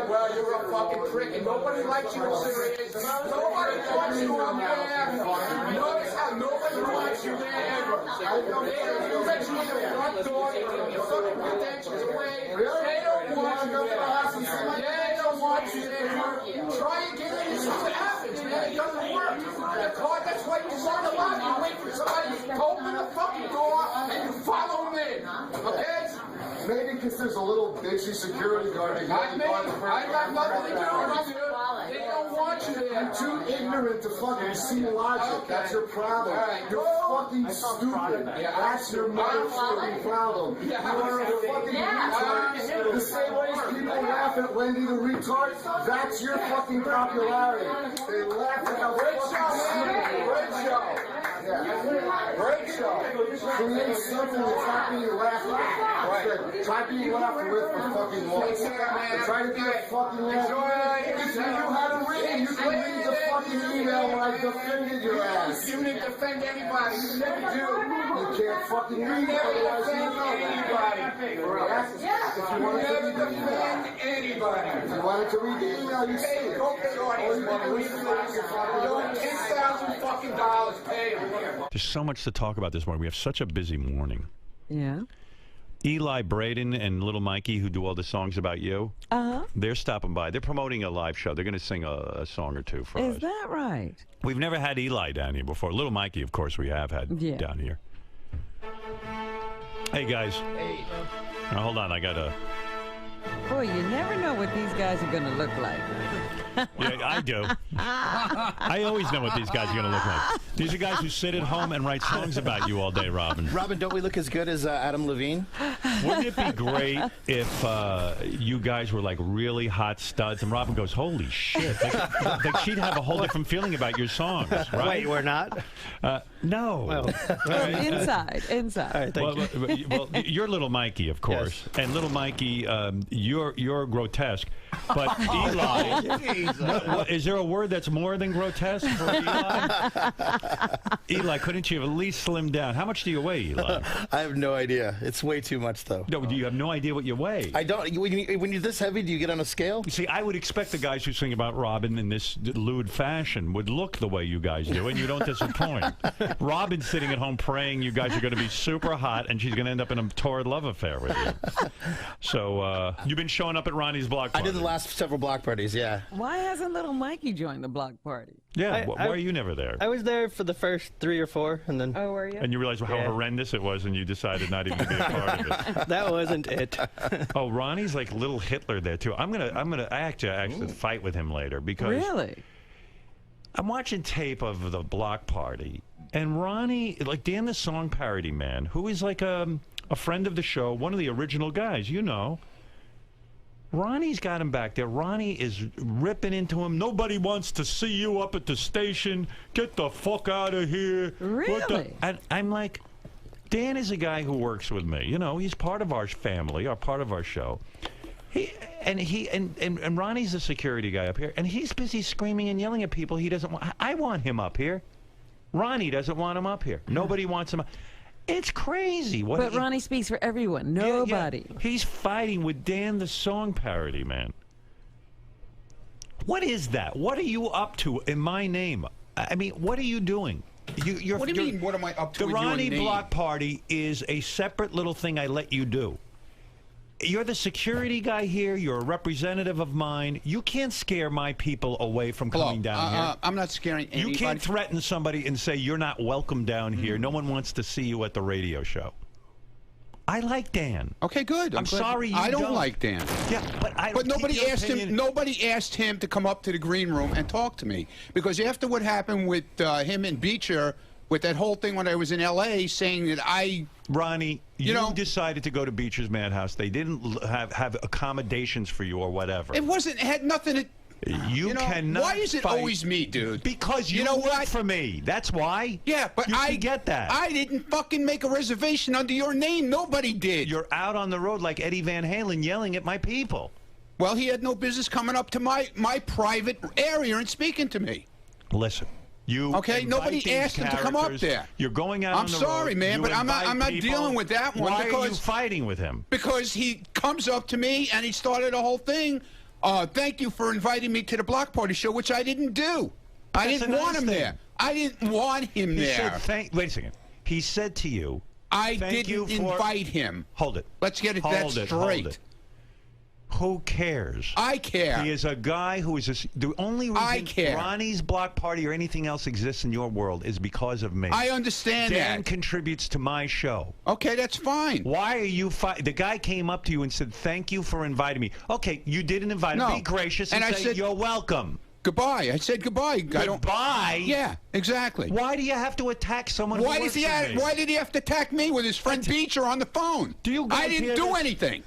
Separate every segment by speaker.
Speaker 1: Well, you're a fucking prick, and nobody likes you in serious. Nobody wants you up there. Notice how nobody wants you there ever. You let you in the front door, your fucking credentials away. They don't want you there. They don't want you there. Try and get in and see what happens, man. It doesn't work. That's why you start a lot. You wait for somebody to open the fucking door and you follow them in. Okay?
Speaker 2: Maybe because there's a little bitchy security guard.
Speaker 1: I got nothing to do with you. They don't want you there.
Speaker 2: You're too ignorant to fucking see logic. That's your problem. You're fucking stupid. That's your motherfucking problem. You are a fucking retard. The same way people laugh at Wendy the retard, that's your fucking popularity. They laugh at how fucking stupid.
Speaker 1: Great show. Great show.
Speaker 2: Create something that's not being laughed at. Try being laughed with for fucking once. Try to be a fucking laugh. If you knew how to read, you could read the fucking email when I defended your ass.
Speaker 1: You didn't defend anybody. You never do.
Speaker 2: You can't fucking read it, otherwise you know
Speaker 1: anybody.
Speaker 2: If you wanted to read the email.
Speaker 1: Anybody.
Speaker 2: If you wanted to read the email, you see it.
Speaker 1: Go pay $10,000 fucking dollars. Pay them.
Speaker 3: There's so much to talk about this morning. We have such a busy morning.
Speaker 4: Yeah.
Speaker 3: Eli Braden and Little Mikey, who do all the songs about you, they're stopping by. They're promoting a live show. They're going to sing a song or two for us.
Speaker 4: Is that right?
Speaker 3: We've never had Eli down here before. Little Mikey, of course, we have had down here. Hey, guys. Hey. Now, hold on. I got to...
Speaker 4: Boy, you never know what these guys are going to look like.
Speaker 3: Yeah, I do. I always know what these guys are going to look like. These are guys who sit at home and write songs about you all day, Robin.
Speaker 5: Robin, don't we look as good as Adam Levine?
Speaker 3: Wouldn't it be great if you guys were like really hot studs and Robin goes, holy shit. Like she'd have a whole different feeling about your songs, right?
Speaker 5: Wait, we're not?
Speaker 3: No.
Speaker 5: Well,
Speaker 4: Inside.
Speaker 5: All right, thank you.
Speaker 3: Well, you're Little Mikey, of course. Yes. And Little Mikey, you're grotesque. But Eli... is there a word that's more than grotesque for Eli? Eli, couldn't you have at least slimmed down? How much do you weigh, Eli?
Speaker 5: I have no idea. It's way too much, though.
Speaker 3: No, you have no idea what you weigh.
Speaker 5: I don't. When you're this heavy, do you get on a scale?
Speaker 3: You see, I would expect the guys who sing about Robin in this lewd fashion would look the way you guys do, and you don't disappoint. Robin's sitting at home praying you guys are going to be super hot, and she's going to end up in a torrid love affair with you. So, you've been showing up at Ronnie's block party.
Speaker 5: I did the last several block parties, yeah.
Speaker 4: Why hasn't Little Mikey joined the block party?
Speaker 3: Yeah, why are you never there?
Speaker 6: I was there for the first 3 or 4, and then...
Speaker 4: Oh, were you?
Speaker 3: And you realized how horrendous it was, and you decided not even to be a part of it.
Speaker 6: That wasn't it.
Speaker 3: Oh, Ronnie's like little Hitler there too. I'm gonna actually fight with him later because
Speaker 4: really,
Speaker 3: I'm watching tape of the block party, and Ronnie, like Dan the Song Parody Man, who is like a friend of the show, one of the original guys, you know. Ronnie's got him back there. Ronnie is ripping into him. Nobody wants to see you up at the station. Get the fuck out of here.
Speaker 4: Really?
Speaker 3: And I'm like, Dan is a guy who works with me. You know, he's part of our family, or part of our show. And Ronnie's the security guy up here, and he's busy screaming and yelling at people he doesn't want. I want him up here. Ronnie doesn't want him up here. Nobody wants him up. It's crazy.
Speaker 4: But Ronnie speaks for everyone. Nobody.
Speaker 3: Yeah. He's fighting with Dan the Song Parody Man. What is that? What are you up to in my name? I mean, what are you doing?
Speaker 1: What do you mean, what am I up to in your name?
Speaker 3: The Ronnie Block Party is a separate little thing I let you do. You're the security guy here. You're a representative of mine. You can't scare my people away from coming down here.
Speaker 1: I'm not scaring anybody.
Speaker 3: You can't threaten somebody and say, you're not welcome down here. No one wants to see you at the radio show. I like Dan.
Speaker 1: Okay, good.
Speaker 3: I'm sorry you
Speaker 1: I don't like Dan.
Speaker 3: Yeah, but I don't.
Speaker 1: But nobody asked him. Nobody asked him to come up to the green room and talk to me, because after what happened with him and Beecher, with that whole thing when I was in L.A. saying that
Speaker 3: Ronnie, you decided to go to Beecher's Madhouse. They didn't have accommodations for you or whatever.
Speaker 1: It had nothing to...
Speaker 3: You cannot.
Speaker 1: Why is it always me, dude?
Speaker 3: Because you work for me. That's why.
Speaker 1: Yeah, but
Speaker 3: I get that.
Speaker 1: I didn't fucking make a reservation under your name. Nobody did.
Speaker 3: You're out on the road like Eddie Van Halen yelling at my people.
Speaker 1: Well, he had no business coming up to my private area and speaking to me.
Speaker 3: Listen.
Speaker 1: Nobody asked him to come up there.
Speaker 3: You're going out on the road.
Speaker 1: I'm sorry, man, but I'm not dealing with that one.
Speaker 3: Why are you fighting with him?
Speaker 1: Because he comes up to me and he started a whole thing thank you for inviting me to the block party show, which I didn't do. I
Speaker 3: That's
Speaker 1: didn't
Speaker 3: a
Speaker 1: want
Speaker 3: nice
Speaker 1: him
Speaker 3: thing.
Speaker 1: there. I didn't want him
Speaker 3: He
Speaker 1: there.
Speaker 3: said, wait a second. He said to you,
Speaker 1: I
Speaker 3: thank you
Speaker 1: didn't
Speaker 3: for...
Speaker 1: invite him.
Speaker 3: Hold it.
Speaker 1: Let's get it
Speaker 3: Hold
Speaker 1: that
Speaker 3: it,
Speaker 1: straight.
Speaker 3: hold it. Who cares?
Speaker 1: I care.
Speaker 3: He is a guy who is the only
Speaker 1: I
Speaker 3: reason
Speaker 1: care.
Speaker 3: Ronnie's block party or anything else exists in your world is because of me.
Speaker 1: I understand
Speaker 3: Dan
Speaker 1: that.
Speaker 3: contributes to my show.
Speaker 1: Okay, that's fine.
Speaker 3: Why are you the guy came up to you and said, thank you for inviting me. Okay, you didn't invite him.
Speaker 1: No.
Speaker 3: Be gracious and
Speaker 1: And I
Speaker 3: say,
Speaker 1: said-
Speaker 3: you're welcome.
Speaker 1: Goodbye. I said goodbye. I don't.
Speaker 3: Goodbye?
Speaker 1: Yeah, exactly.
Speaker 3: Why do you have to attack someone
Speaker 1: Why
Speaker 3: who
Speaker 1: does
Speaker 3: works
Speaker 1: he?
Speaker 3: for me?
Speaker 1: Why did he have to attack me with his friend Beecher on the phone?
Speaker 3: Do you guys
Speaker 1: I didn't
Speaker 3: hear
Speaker 1: do
Speaker 3: this?
Speaker 1: anything.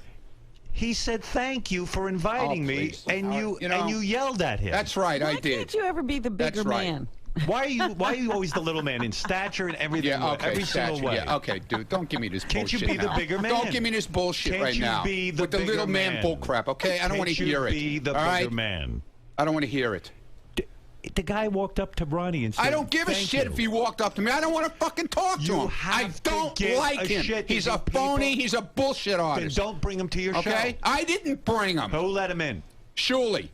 Speaker 3: He said thank you for inviting me,
Speaker 1: please.
Speaker 3: and you
Speaker 1: You know,
Speaker 3: and you yelled at him.
Speaker 1: That's right.
Speaker 4: Why
Speaker 1: I did.
Speaker 4: can't you ever be the bigger
Speaker 1: That's right.
Speaker 4: man?
Speaker 3: Why are you always the little man in stature and everything?
Speaker 1: Yeah, okay,
Speaker 3: every single
Speaker 1: statue,
Speaker 3: way.
Speaker 1: yeah, okay, dude, don't give me this
Speaker 3: Can't you
Speaker 1: bullshit
Speaker 3: be the
Speaker 1: now.
Speaker 3: bigger man?
Speaker 1: Don't give me this bullshit
Speaker 3: Can't
Speaker 1: right
Speaker 3: you
Speaker 1: now.
Speaker 3: be the
Speaker 1: with the
Speaker 3: bigger
Speaker 1: little man
Speaker 3: man?
Speaker 1: bull crap, okay? I don't want to
Speaker 3: Can't
Speaker 1: hear
Speaker 3: you
Speaker 1: it.
Speaker 3: be the
Speaker 1: all
Speaker 3: bigger
Speaker 1: right?
Speaker 3: man?
Speaker 1: I don't want to hear it.
Speaker 3: The guy walked up to Ronnie and said,
Speaker 1: I don't give a
Speaker 3: "Thank
Speaker 1: shit
Speaker 3: you."
Speaker 1: if he walked up to me. I don't want to fucking talk to
Speaker 3: You
Speaker 1: him. I
Speaker 3: have to
Speaker 1: don't
Speaker 3: give
Speaker 1: like
Speaker 3: a
Speaker 1: him.
Speaker 3: shit
Speaker 1: He's
Speaker 3: to
Speaker 1: a
Speaker 3: people.
Speaker 1: phony. He's a bullshit
Speaker 3: Then
Speaker 1: artist.
Speaker 3: don't bring him to your
Speaker 1: Okay?
Speaker 3: show.
Speaker 1: I didn't bring him.
Speaker 3: Who let him in?
Speaker 1: Shuley.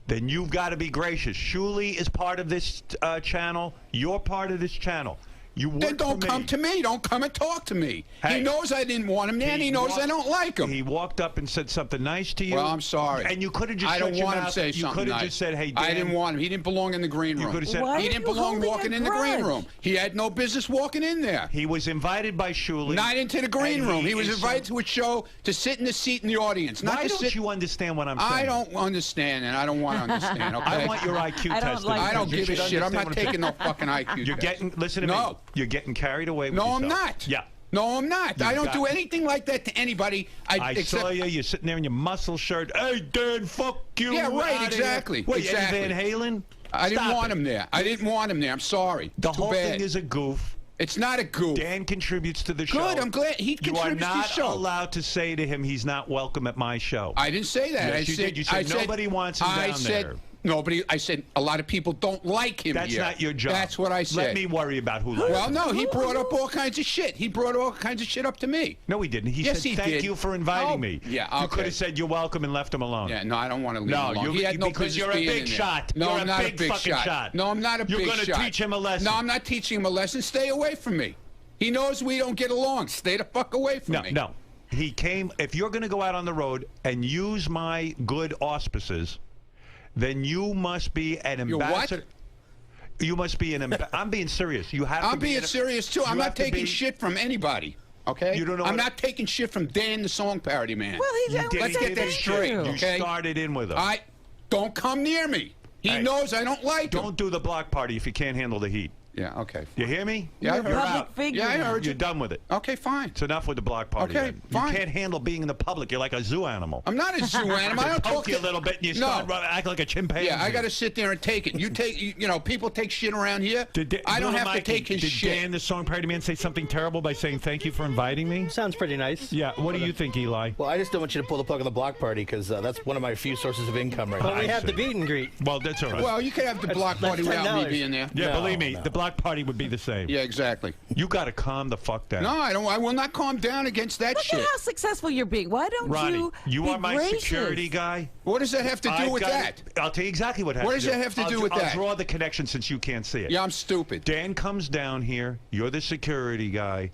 Speaker 3: Then you've got to be gracious. Shuley is part of this channel. You're part of this channel. You work
Speaker 1: Then don't
Speaker 3: for me.
Speaker 1: come to me. Don't come and talk to me.
Speaker 3: Hey.
Speaker 1: He knows I didn't want him there, and he knows I don't like him.
Speaker 3: He walked up and said something nice to you.
Speaker 1: Well, I'm sorry.
Speaker 3: And you could have just
Speaker 1: I
Speaker 3: shut
Speaker 1: don't
Speaker 3: your
Speaker 1: want him to
Speaker 3: mouth.
Speaker 1: say
Speaker 3: You
Speaker 1: something
Speaker 3: could have
Speaker 1: nice.
Speaker 3: just said, "Hey, Dan."
Speaker 1: I didn't want him. He didn't belong in the green room.
Speaker 3: You could have said,
Speaker 4: Why
Speaker 1: He
Speaker 4: are
Speaker 1: didn't
Speaker 4: you
Speaker 1: belong
Speaker 4: holding
Speaker 1: walking
Speaker 4: a
Speaker 1: in the green
Speaker 4: grudge?
Speaker 1: room. He had no business walking in there.
Speaker 3: He was invited by Shuley.
Speaker 1: Not into the green
Speaker 3: and
Speaker 1: room. He was
Speaker 3: is
Speaker 1: invited to a show to sit in the seat in the audience. Not
Speaker 3: Why
Speaker 1: to
Speaker 3: don't
Speaker 1: sit.
Speaker 3: you understand what I'm saying?
Speaker 1: I don't understand, and I don't want to understand. Okay.
Speaker 3: I want your IQ
Speaker 4: I don't
Speaker 3: tested.
Speaker 4: like
Speaker 1: I don't
Speaker 3: You
Speaker 1: give a
Speaker 3: should
Speaker 1: shit. I'm
Speaker 3: understand
Speaker 1: not
Speaker 3: what saying.
Speaker 1: taking no fucking IQ.
Speaker 3: You're
Speaker 1: test.
Speaker 3: getting. Listen to me.
Speaker 1: No.
Speaker 3: You're getting carried away with
Speaker 1: No, I'm
Speaker 3: yourself.
Speaker 1: not.
Speaker 3: Yeah.
Speaker 1: No, I'm not. I don't
Speaker 3: got-
Speaker 1: do anything like that to anybody.
Speaker 3: I
Speaker 1: except,
Speaker 3: saw you. You're sitting there in your muscle shirt. Hey, Dan, fuck you.
Speaker 1: Yeah, right,
Speaker 3: outta
Speaker 1: exactly,
Speaker 3: Here. What,
Speaker 1: exactly.
Speaker 3: Eddie Van Halen?
Speaker 1: I didn't
Speaker 3: Stop
Speaker 1: want
Speaker 3: it.
Speaker 1: him there. I didn't want him there. I'm sorry.
Speaker 3: The
Speaker 1: Too
Speaker 3: whole
Speaker 1: bad.
Speaker 3: thing is a goof.
Speaker 1: It's not a goof.
Speaker 3: Dan contributes to the show.
Speaker 1: Good. I'm glad he
Speaker 3: You are
Speaker 1: contributes to the
Speaker 3: not
Speaker 1: show.
Speaker 3: allowed to say to him he's not welcome at my show.
Speaker 1: I didn't say that.
Speaker 3: Yes,
Speaker 1: I
Speaker 3: you
Speaker 1: said,
Speaker 3: did. You said
Speaker 1: I
Speaker 3: nobody wants him
Speaker 1: I
Speaker 3: down
Speaker 1: said,
Speaker 3: there.
Speaker 1: Nobody. I said a lot of people don't like him
Speaker 3: That's
Speaker 1: here.
Speaker 3: not your job.
Speaker 1: That's what I said.
Speaker 3: Let me worry about who likes
Speaker 1: Well,
Speaker 3: him.
Speaker 1: no, he brought up all kinds of shit. He brought all kinds of shit up to me.
Speaker 3: No, he didn't. He
Speaker 1: Yes,
Speaker 3: said,
Speaker 1: he
Speaker 3: thank
Speaker 1: did.
Speaker 3: you for inviting
Speaker 1: Oh,
Speaker 3: me.
Speaker 1: yeah,
Speaker 3: You
Speaker 1: okay.
Speaker 3: could have said, you're welcome and left him alone.
Speaker 1: Yeah, no, I don't want to leave
Speaker 3: No,
Speaker 1: him alone.
Speaker 3: you-
Speaker 1: He had no
Speaker 3: because
Speaker 1: business
Speaker 3: you're a
Speaker 1: being
Speaker 3: big
Speaker 1: in there.
Speaker 3: shot.
Speaker 1: No,
Speaker 3: You're
Speaker 1: I'm
Speaker 3: a
Speaker 1: not
Speaker 3: big
Speaker 1: a big
Speaker 3: fucking shot.
Speaker 1: No, I'm not a
Speaker 3: You're
Speaker 1: big
Speaker 3: gonna
Speaker 1: shot.
Speaker 3: teach him a lesson.
Speaker 1: No, I'm not teaching him a lesson. Stay away from me. He knows we don't get along. Stay the fuck away from
Speaker 3: No,
Speaker 1: me.
Speaker 3: no. He came. If you're going to go out on the road and use my good auspices, then you must be an
Speaker 1: Your what?
Speaker 3: ambassador. You must be an ambassador. I'm being serious. You have to
Speaker 1: I'm
Speaker 3: be
Speaker 1: being
Speaker 3: an-
Speaker 1: serious too. I'm
Speaker 3: you
Speaker 1: not
Speaker 3: have to
Speaker 1: taking
Speaker 3: be-
Speaker 1: shit from anybody. Okay?
Speaker 3: You don't know
Speaker 1: I'm
Speaker 3: what-
Speaker 1: not taking shit from Dan the song parody man.
Speaker 4: Well, he
Speaker 3: You
Speaker 4: only
Speaker 1: Let's
Speaker 4: said
Speaker 1: get that
Speaker 4: thank
Speaker 1: straight,
Speaker 4: you.
Speaker 3: You
Speaker 1: okay?
Speaker 3: started in with him.
Speaker 1: I don't come near me. He
Speaker 3: Hey,
Speaker 1: knows I don't like him.
Speaker 3: Don't do the block party if you can't handle the heat.
Speaker 1: Yeah, okay.
Speaker 3: You hear me?
Speaker 1: Yeah, I
Speaker 4: You're a
Speaker 1: heard
Speaker 4: public
Speaker 3: out.
Speaker 4: figure.
Speaker 1: Yeah, I
Speaker 4: now.
Speaker 1: heard
Speaker 3: You're
Speaker 1: you.
Speaker 3: done with it.
Speaker 1: Okay, fine.
Speaker 3: It's enough with the block party.
Speaker 1: Okay,
Speaker 3: then.
Speaker 1: fine.
Speaker 3: You can't handle being in the public. You're like a zoo animal.
Speaker 1: I'm not a zoo animal. I don't
Speaker 3: Poke
Speaker 1: talk
Speaker 3: you a
Speaker 1: to
Speaker 3: little bit and you
Speaker 1: No.
Speaker 3: start act like a chimpanzee.
Speaker 1: Yeah, I got to sit there and take it. You take, you know, people take shit around here. I don't
Speaker 3: Little
Speaker 1: have to
Speaker 3: Mikey,
Speaker 1: take his
Speaker 3: did
Speaker 1: shit.
Speaker 3: Dan, the song parody man, say something terrible by saying thank you for inviting me?
Speaker 6: Sounds pretty nice.
Speaker 3: Yeah. What do you think, Eli?
Speaker 5: Well, I just don't want you to pull the plug on the block party because that's one of my few sources of income right now.
Speaker 6: But we
Speaker 3: I
Speaker 6: have
Speaker 3: see.
Speaker 6: the meet and greet.
Speaker 3: Well, that's all right.
Speaker 1: Well, you could have the block party
Speaker 6: that's
Speaker 1: without me
Speaker 6: $10.
Speaker 1: being there.
Speaker 3: yeah,
Speaker 6: no,
Speaker 3: believe me,
Speaker 5: no.
Speaker 3: the block party would be the same.
Speaker 1: Yeah, exactly.
Speaker 3: You got to calm the fuck down.
Speaker 1: No, I don't. I will not calm down against that
Speaker 4: Look
Speaker 1: shit.
Speaker 4: at how successful you're being. Why don't
Speaker 3: Ronnie,
Speaker 4: you
Speaker 3: you
Speaker 4: be
Speaker 3: are my
Speaker 4: gracious?
Speaker 3: security guy.
Speaker 1: What does that have to do
Speaker 3: I've
Speaker 1: with
Speaker 3: got-
Speaker 1: that?
Speaker 3: I'll tell you exactly what has
Speaker 1: What
Speaker 3: to
Speaker 1: does
Speaker 3: do.
Speaker 1: that have to do with
Speaker 3: I'll
Speaker 1: that?
Speaker 3: draw the connection since you can't see it.
Speaker 1: Yeah, I'm stupid.
Speaker 3: Dan comes down here. You're the security guy.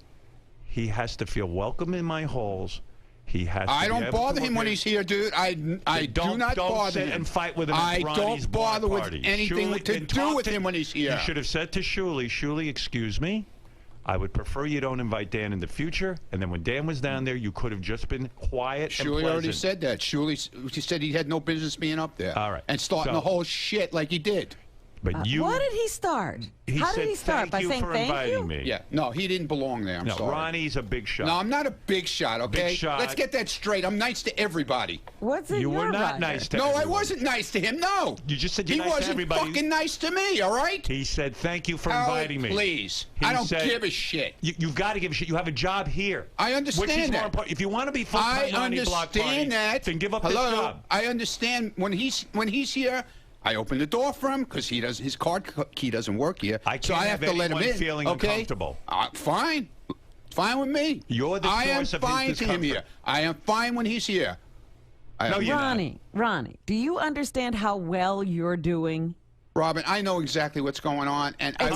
Speaker 3: He has to feel welcome in my halls. He has. To
Speaker 1: I
Speaker 3: be
Speaker 1: don't
Speaker 3: able
Speaker 1: bother
Speaker 3: to
Speaker 1: him when
Speaker 3: work
Speaker 1: he's here, dude. I do not
Speaker 3: don't
Speaker 1: bother
Speaker 3: sit
Speaker 1: him.
Speaker 3: and fight with him.
Speaker 1: I
Speaker 3: at Ronnie's
Speaker 1: don't bother with
Speaker 3: party.
Speaker 1: anything
Speaker 3: Shuley-
Speaker 1: to
Speaker 3: and
Speaker 1: do
Speaker 3: talk
Speaker 1: with
Speaker 3: to-
Speaker 1: him when he's here.
Speaker 3: You should have said to Shuley, excuse me. I would prefer you don't invite Dan in the future. And then when Dan was down there, you could have just been quiet and
Speaker 1: Shuley
Speaker 3: pleasant.
Speaker 1: already said that. She said he had no business being up there.
Speaker 3: All right.
Speaker 1: And starting
Speaker 3: So-
Speaker 1: the whole shit like he did.
Speaker 3: But you,
Speaker 4: What did he start?
Speaker 3: he
Speaker 4: How
Speaker 3: said,
Speaker 4: did he start?
Speaker 3: thank
Speaker 4: By
Speaker 3: you
Speaker 4: saying
Speaker 3: for
Speaker 4: thank
Speaker 3: inviting
Speaker 4: you?
Speaker 3: me.
Speaker 1: Yeah. No, he didn't belong there. I'm
Speaker 3: No,
Speaker 1: sorry.
Speaker 3: Ronnie's a big shot.
Speaker 1: No, I'm not a big shot, okay?
Speaker 3: Big shot.
Speaker 1: Let's get that straight. I'm nice to everybody.
Speaker 4: What's in
Speaker 3: You
Speaker 4: your
Speaker 3: were not
Speaker 4: Roger?
Speaker 3: nice to
Speaker 1: No, I
Speaker 3: everyone.
Speaker 1: wasn't nice to him. No.
Speaker 3: You just said you're
Speaker 1: he
Speaker 3: nice to
Speaker 1: wasn't
Speaker 3: everybody.
Speaker 1: fucking nice to me, all right?
Speaker 3: He said, thank you for
Speaker 1: Howard,
Speaker 3: inviting me.
Speaker 1: please.
Speaker 3: He
Speaker 1: I don't
Speaker 3: said-
Speaker 1: give a shit.
Speaker 3: You've got to give a shit. You have a job here.
Speaker 1: I understand
Speaker 3: Which is more
Speaker 1: that.
Speaker 3: important. If you want to be
Speaker 1: I
Speaker 3: full-time Ronnie Block Party,
Speaker 1: understand that.
Speaker 3: then give up
Speaker 1: Hello?
Speaker 3: this job.
Speaker 1: I understand when he's here. I open the door for him because his card key doesn't work here.
Speaker 3: I can't
Speaker 1: so I have to let him
Speaker 3: anyone
Speaker 1: in.
Speaker 3: feeling
Speaker 1: okay?
Speaker 3: uncomfortable.
Speaker 1: Fine. Fine with me.
Speaker 3: You're the
Speaker 1: I am
Speaker 3: source of his
Speaker 1: fine to him
Speaker 3: discomfort.
Speaker 1: here. I am fine when he's here.
Speaker 7: No, you're not.
Speaker 4: Ronnie, do you understand how well you're doing?
Speaker 7: Robin, I know exactly what's going on, and I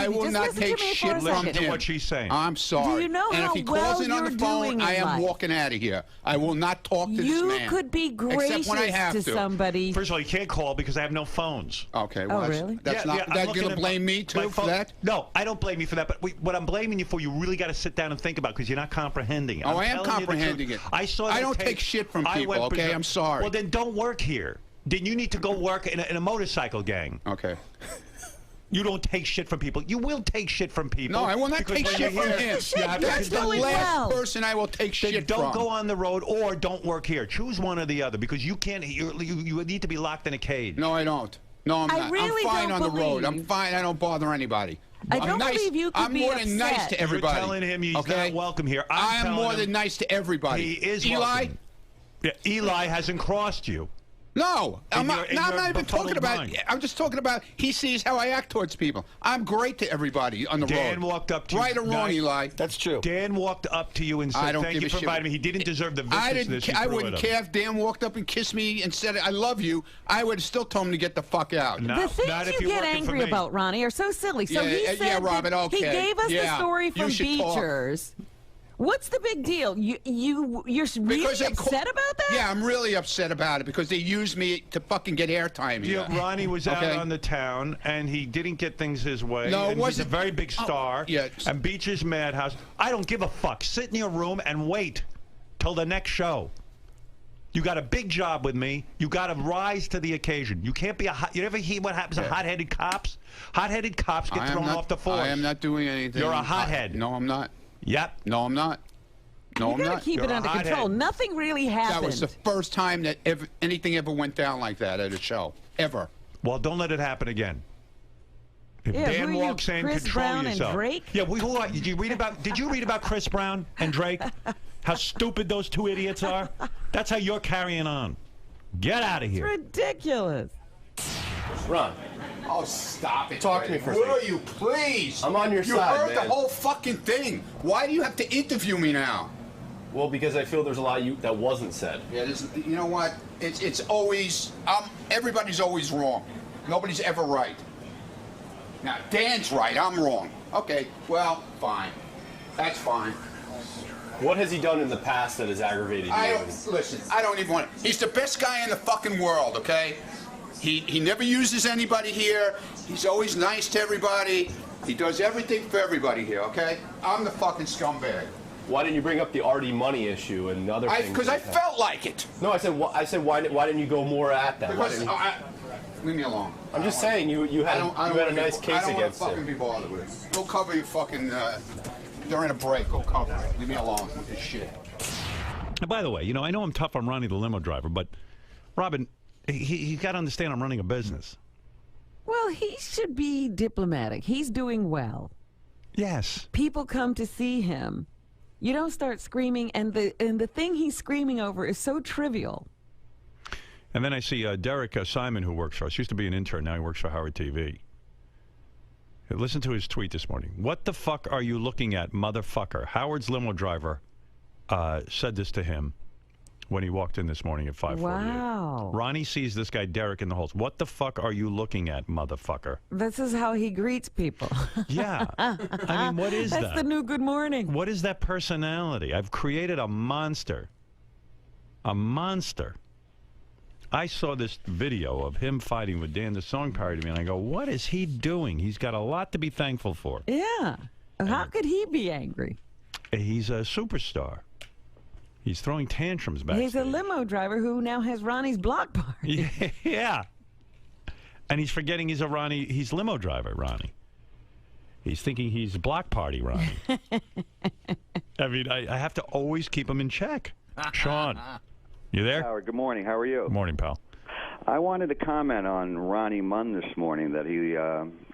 Speaker 7: will not take shit from
Speaker 3: Listen to
Speaker 7: him.
Speaker 3: what she's saying.
Speaker 7: I'm sorry.
Speaker 4: Do you know
Speaker 7: and
Speaker 4: how
Speaker 7: if he
Speaker 4: well
Speaker 7: calls in on the
Speaker 4: you're
Speaker 7: phone,
Speaker 4: doing
Speaker 7: I
Speaker 4: in
Speaker 7: am
Speaker 4: life?
Speaker 7: walking out of here. I will not talk to this man.
Speaker 4: You could be
Speaker 7: Except when I
Speaker 4: gracious
Speaker 7: have
Speaker 4: to somebody.
Speaker 3: First of all, you can't call because I have no phones.
Speaker 7: Okay, well,
Speaker 4: really?
Speaker 7: that's
Speaker 3: Yeah,
Speaker 7: not.
Speaker 3: yeah, I'm
Speaker 7: That's
Speaker 3: looking
Speaker 7: going to
Speaker 3: at
Speaker 7: blame me too for that?
Speaker 3: No, I don't blame you for that. But what I'm blaming you for, you really got to sit down and think about because you're not comprehending it.
Speaker 7: Oh, I am
Speaker 3: telling you the
Speaker 7: comprehending
Speaker 3: truth.
Speaker 7: it.
Speaker 3: I saw.
Speaker 7: I
Speaker 3: that
Speaker 7: don't
Speaker 3: tape.
Speaker 7: take shit from
Speaker 3: I
Speaker 7: people,
Speaker 3: went
Speaker 7: okay?
Speaker 3: berserk.
Speaker 7: I'm sorry.
Speaker 3: Well, then don't work here. Then you need to go work in a motorcycle gang.
Speaker 7: Okay.
Speaker 3: You don't take shit from people. You will take shit from people.
Speaker 7: No, I will not
Speaker 3: because
Speaker 7: take
Speaker 3: when
Speaker 7: shit
Speaker 3: you're
Speaker 7: from
Speaker 3: here,
Speaker 7: him.
Speaker 3: you have to
Speaker 7: That's the
Speaker 3: conduct
Speaker 7: last
Speaker 3: yourself.
Speaker 7: person I will take
Speaker 3: Then
Speaker 7: shit
Speaker 3: don't
Speaker 7: from.
Speaker 3: go on the road or don't work here. Choose one or the other because you can't. You need to be locked in a cage.
Speaker 7: No, I don't. No, I'm not.
Speaker 4: really
Speaker 7: I'm fine
Speaker 4: don't
Speaker 7: on the road. I'm
Speaker 4: believe-
Speaker 7: fine. I don't bother anybody.
Speaker 4: I
Speaker 7: I'm
Speaker 4: don't
Speaker 7: nice.
Speaker 4: believe you could
Speaker 7: I'm
Speaker 4: be
Speaker 7: more than nice
Speaker 4: upset.
Speaker 7: to everybody.
Speaker 3: You're telling him he's not welcome here.
Speaker 7: I am
Speaker 3: telling
Speaker 7: more
Speaker 3: him
Speaker 7: than nice to everybody.
Speaker 3: He is
Speaker 7: Eli?
Speaker 3: welcome. Yeah, Eli hasn't crossed you.
Speaker 7: No, I'm not even talking
Speaker 3: befuddled
Speaker 7: about.
Speaker 3: mind.
Speaker 7: I'm just talking about. He sees how I act towards people. I'm great to everybody on the road.
Speaker 3: Dan walked up to you.
Speaker 7: Right or wrong, Eli?
Speaker 5: That's true.
Speaker 3: Dan walked up to you and
Speaker 7: I
Speaker 3: said,
Speaker 7: don't
Speaker 3: "Thank
Speaker 7: give
Speaker 3: you
Speaker 7: a
Speaker 3: for
Speaker 7: shit.
Speaker 3: inviting me." He didn't deserve the
Speaker 7: I
Speaker 3: viciousness.
Speaker 7: didn't. I wouldn't care if Dan walked up and kissed me and said, "I love you." I would have still told him to get the fuck out.
Speaker 3: No,
Speaker 4: The things
Speaker 3: not if
Speaker 4: you
Speaker 3: you're
Speaker 4: get
Speaker 3: working for
Speaker 4: angry
Speaker 3: me.
Speaker 4: about, Ronnie, are so silly. So
Speaker 7: Yeah,
Speaker 4: he
Speaker 7: yeah,
Speaker 4: said
Speaker 7: Robin,
Speaker 4: that he
Speaker 7: okay.
Speaker 4: gave us the
Speaker 7: Yeah,
Speaker 4: story
Speaker 7: you
Speaker 4: from
Speaker 7: should talk.
Speaker 4: Beechers. What's the big deal? You're really
Speaker 7: Because
Speaker 4: upset about that?
Speaker 7: Yeah, I'm really upset about it because they used me to fucking get airtime
Speaker 3: You
Speaker 7: here.
Speaker 3: know, Ronnie was out
Speaker 7: Okay.
Speaker 3: on the town, and he didn't get things his way.
Speaker 7: No, it
Speaker 3: and he's a
Speaker 7: wasn't-
Speaker 3: very big star.
Speaker 7: yeah.
Speaker 3: And Beach's Madhouse. I don't give a fuck. Sit in your room and wait till the next show. You got a big job with me. You got to rise to the occasion. You can't be a hot. You ever hear what happens to hot-headed cops? Hot-headed cops get thrown off the force.
Speaker 7: I am not doing anything.
Speaker 3: You're a hothead.
Speaker 7: No, I'm not.
Speaker 3: Yep.
Speaker 7: No, I'm not. No,
Speaker 4: You
Speaker 7: I'm
Speaker 4: gotta
Speaker 7: not.
Speaker 4: keep
Speaker 3: You're
Speaker 4: it
Speaker 3: a
Speaker 4: under
Speaker 3: hothead.
Speaker 4: control. Nothing really happened.
Speaker 7: That was the first time that anything ever went down like that at a show. Ever.
Speaker 3: Well, don't let it happen again. If
Speaker 4: Yeah,
Speaker 3: Dan
Speaker 4: who are you,
Speaker 3: walks in,
Speaker 4: Chris
Speaker 3: control
Speaker 4: Brown and
Speaker 3: yourself.
Speaker 4: Drake?
Speaker 3: Yeah, who are? Did you read about Chris Brown and Drake? How stupid those two idiots are. That's how you're carrying on. Get out of here.
Speaker 4: Ridiculous.
Speaker 8: Ron,
Speaker 7: Oh, stop it.
Speaker 8: Talk to me for a
Speaker 7: Will
Speaker 8: second.
Speaker 7: you, please?
Speaker 8: I'm on your
Speaker 7: you
Speaker 8: side,
Speaker 7: heard
Speaker 8: man.
Speaker 7: the whole fucking thing. Why do you have to interview me now?
Speaker 8: well, because I feel there's a lot that wasn't said.
Speaker 7: Yeah, you know what? It's always, everybody's always wrong. Nobody's ever right. Now, Dan's right, I'm wrong. Okay, well, fine. That's fine.
Speaker 8: What has he done in the past that has aggravated you?
Speaker 7: Listen, I don't even want to. He's the best guy in the fucking world, okay? He never uses anybody here. He's always nice to everybody. He does everything for everybody here, okay? I'm the fucking scumbag.
Speaker 8: Why didn't you bring up the Artie money issue and other things?
Speaker 7: Because I felt like it.
Speaker 8: No, I said why didn't you go more at that?
Speaker 7: Because leave me alone.
Speaker 8: I'm just saying you had a nice case
Speaker 7: I don't
Speaker 8: against
Speaker 7: want to fucking
Speaker 8: him.
Speaker 7: be bothered with it. Go cover your fucking. During a break, go cover it. Leave me alone with this shit.
Speaker 3: And by the way, I know I'm tough on Ronnie the limo driver, but Robin, he got to understand I'm running a business.
Speaker 4: Well, he should be diplomatic. He's doing well.
Speaker 3: Yes.
Speaker 4: People come to see him. You don't start screaming, and the thing he's screaming over is so trivial.
Speaker 3: And then I see Derek Simon, who works for us. Used to be an intern. Now he works for Howard TV. Listen to his tweet this morning. What the fuck are you looking at, motherfucker? Howard's limo driver said this to him when he walked in this morning at 5:48.
Speaker 4: Wow.
Speaker 3: Ronnie sees this guy, Derek, in the halls. What the fuck are you looking at, motherfucker?
Speaker 4: This is how he greets people.
Speaker 3: Yeah. I mean, what is
Speaker 4: That's
Speaker 3: that?
Speaker 4: the new good morning.
Speaker 3: What is that personality? I've created a monster. A monster. I saw this video of him fighting with Dan, the song parody man, and I go, what is he doing? He's got a lot to be thankful for.
Speaker 4: Yeah. How could he be angry?
Speaker 3: He's a superstar. He's throwing tantrums backstage.
Speaker 4: He's a limo driver who now has Ronnie's block party.
Speaker 3: Yeah. And he's forgetting he's limo driver, Ronnie. He's thinking he's block party, Ronnie. I mean, I have to always keep him in check. Sean, you there?
Speaker 9: Howard, good morning. How are you?
Speaker 3: Good morning, pal.
Speaker 9: I wanted to comment on Ronnie Munn this morning that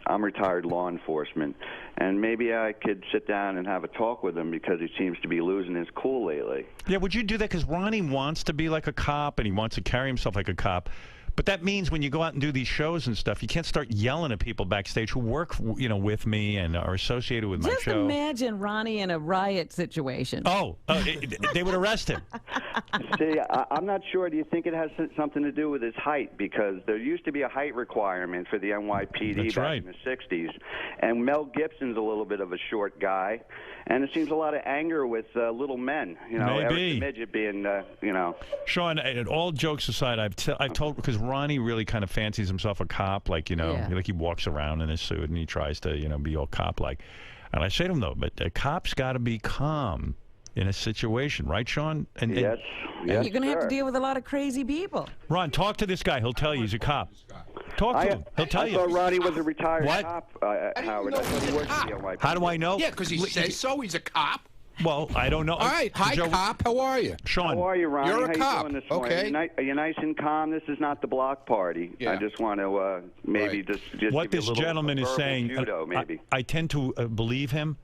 Speaker 9: I'm retired law enforcement, and maybe I could sit down and have a talk with him because he seems to be losing his cool lately.
Speaker 3: Yeah, would you do that? Because Ronnie wants to be like a cop and he wants to carry himself like a cop. But that means when you go out and do these shows and stuff, you can't start yelling at people backstage who work, with me and are associated with my
Speaker 4: Just
Speaker 3: show.
Speaker 4: imagine Ronnie in a riot situation.
Speaker 3: Oh, they would arrest him.
Speaker 9: See, I'm not sure. Do you think it has something to do with his height? Because there used to be a height requirement for the NYPD
Speaker 3: That's
Speaker 9: back
Speaker 3: right.
Speaker 9: in the 60s. And Mel Gibson's a little bit of a short guy. And it seems a lot of anger with little men. Eric the Midget being,
Speaker 3: Sean, and all jokes aside, I've told, because Ronnie really kind of fancies himself a cop, like, like he walks around in his suit and he tries to, be all cop-like. And I say to him, though, but a cop's got to be calm in a situation, right, Sean?
Speaker 9: Yes,
Speaker 4: You're going to have to deal with a lot of crazy people.
Speaker 3: Ron, talk to this guy. He'll tell you he's a cop. Talk to him. He'll tell you.
Speaker 9: I thought Ronnie was a retired
Speaker 3: What?
Speaker 9: cop, Howard. I thought he worked for the NYPD.
Speaker 3: How do I know?
Speaker 1: Yeah, because he says so. He's a cop.
Speaker 3: Well, I don't know.
Speaker 1: All right. Hi, cop. How are you?
Speaker 3: Sean.
Speaker 9: How are you, Ronnie?
Speaker 1: You're a
Speaker 9: How
Speaker 1: cop.
Speaker 9: You doing this morning?
Speaker 1: Okay.
Speaker 9: Are you nice and calm? This is not the block party.
Speaker 1: Yeah.
Speaker 9: I just want to maybe just
Speaker 3: What
Speaker 9: give
Speaker 3: this
Speaker 9: you a little
Speaker 3: gentleman is
Speaker 9: verbal
Speaker 3: saying,
Speaker 9: judo, maybe.
Speaker 3: I tend to believe him.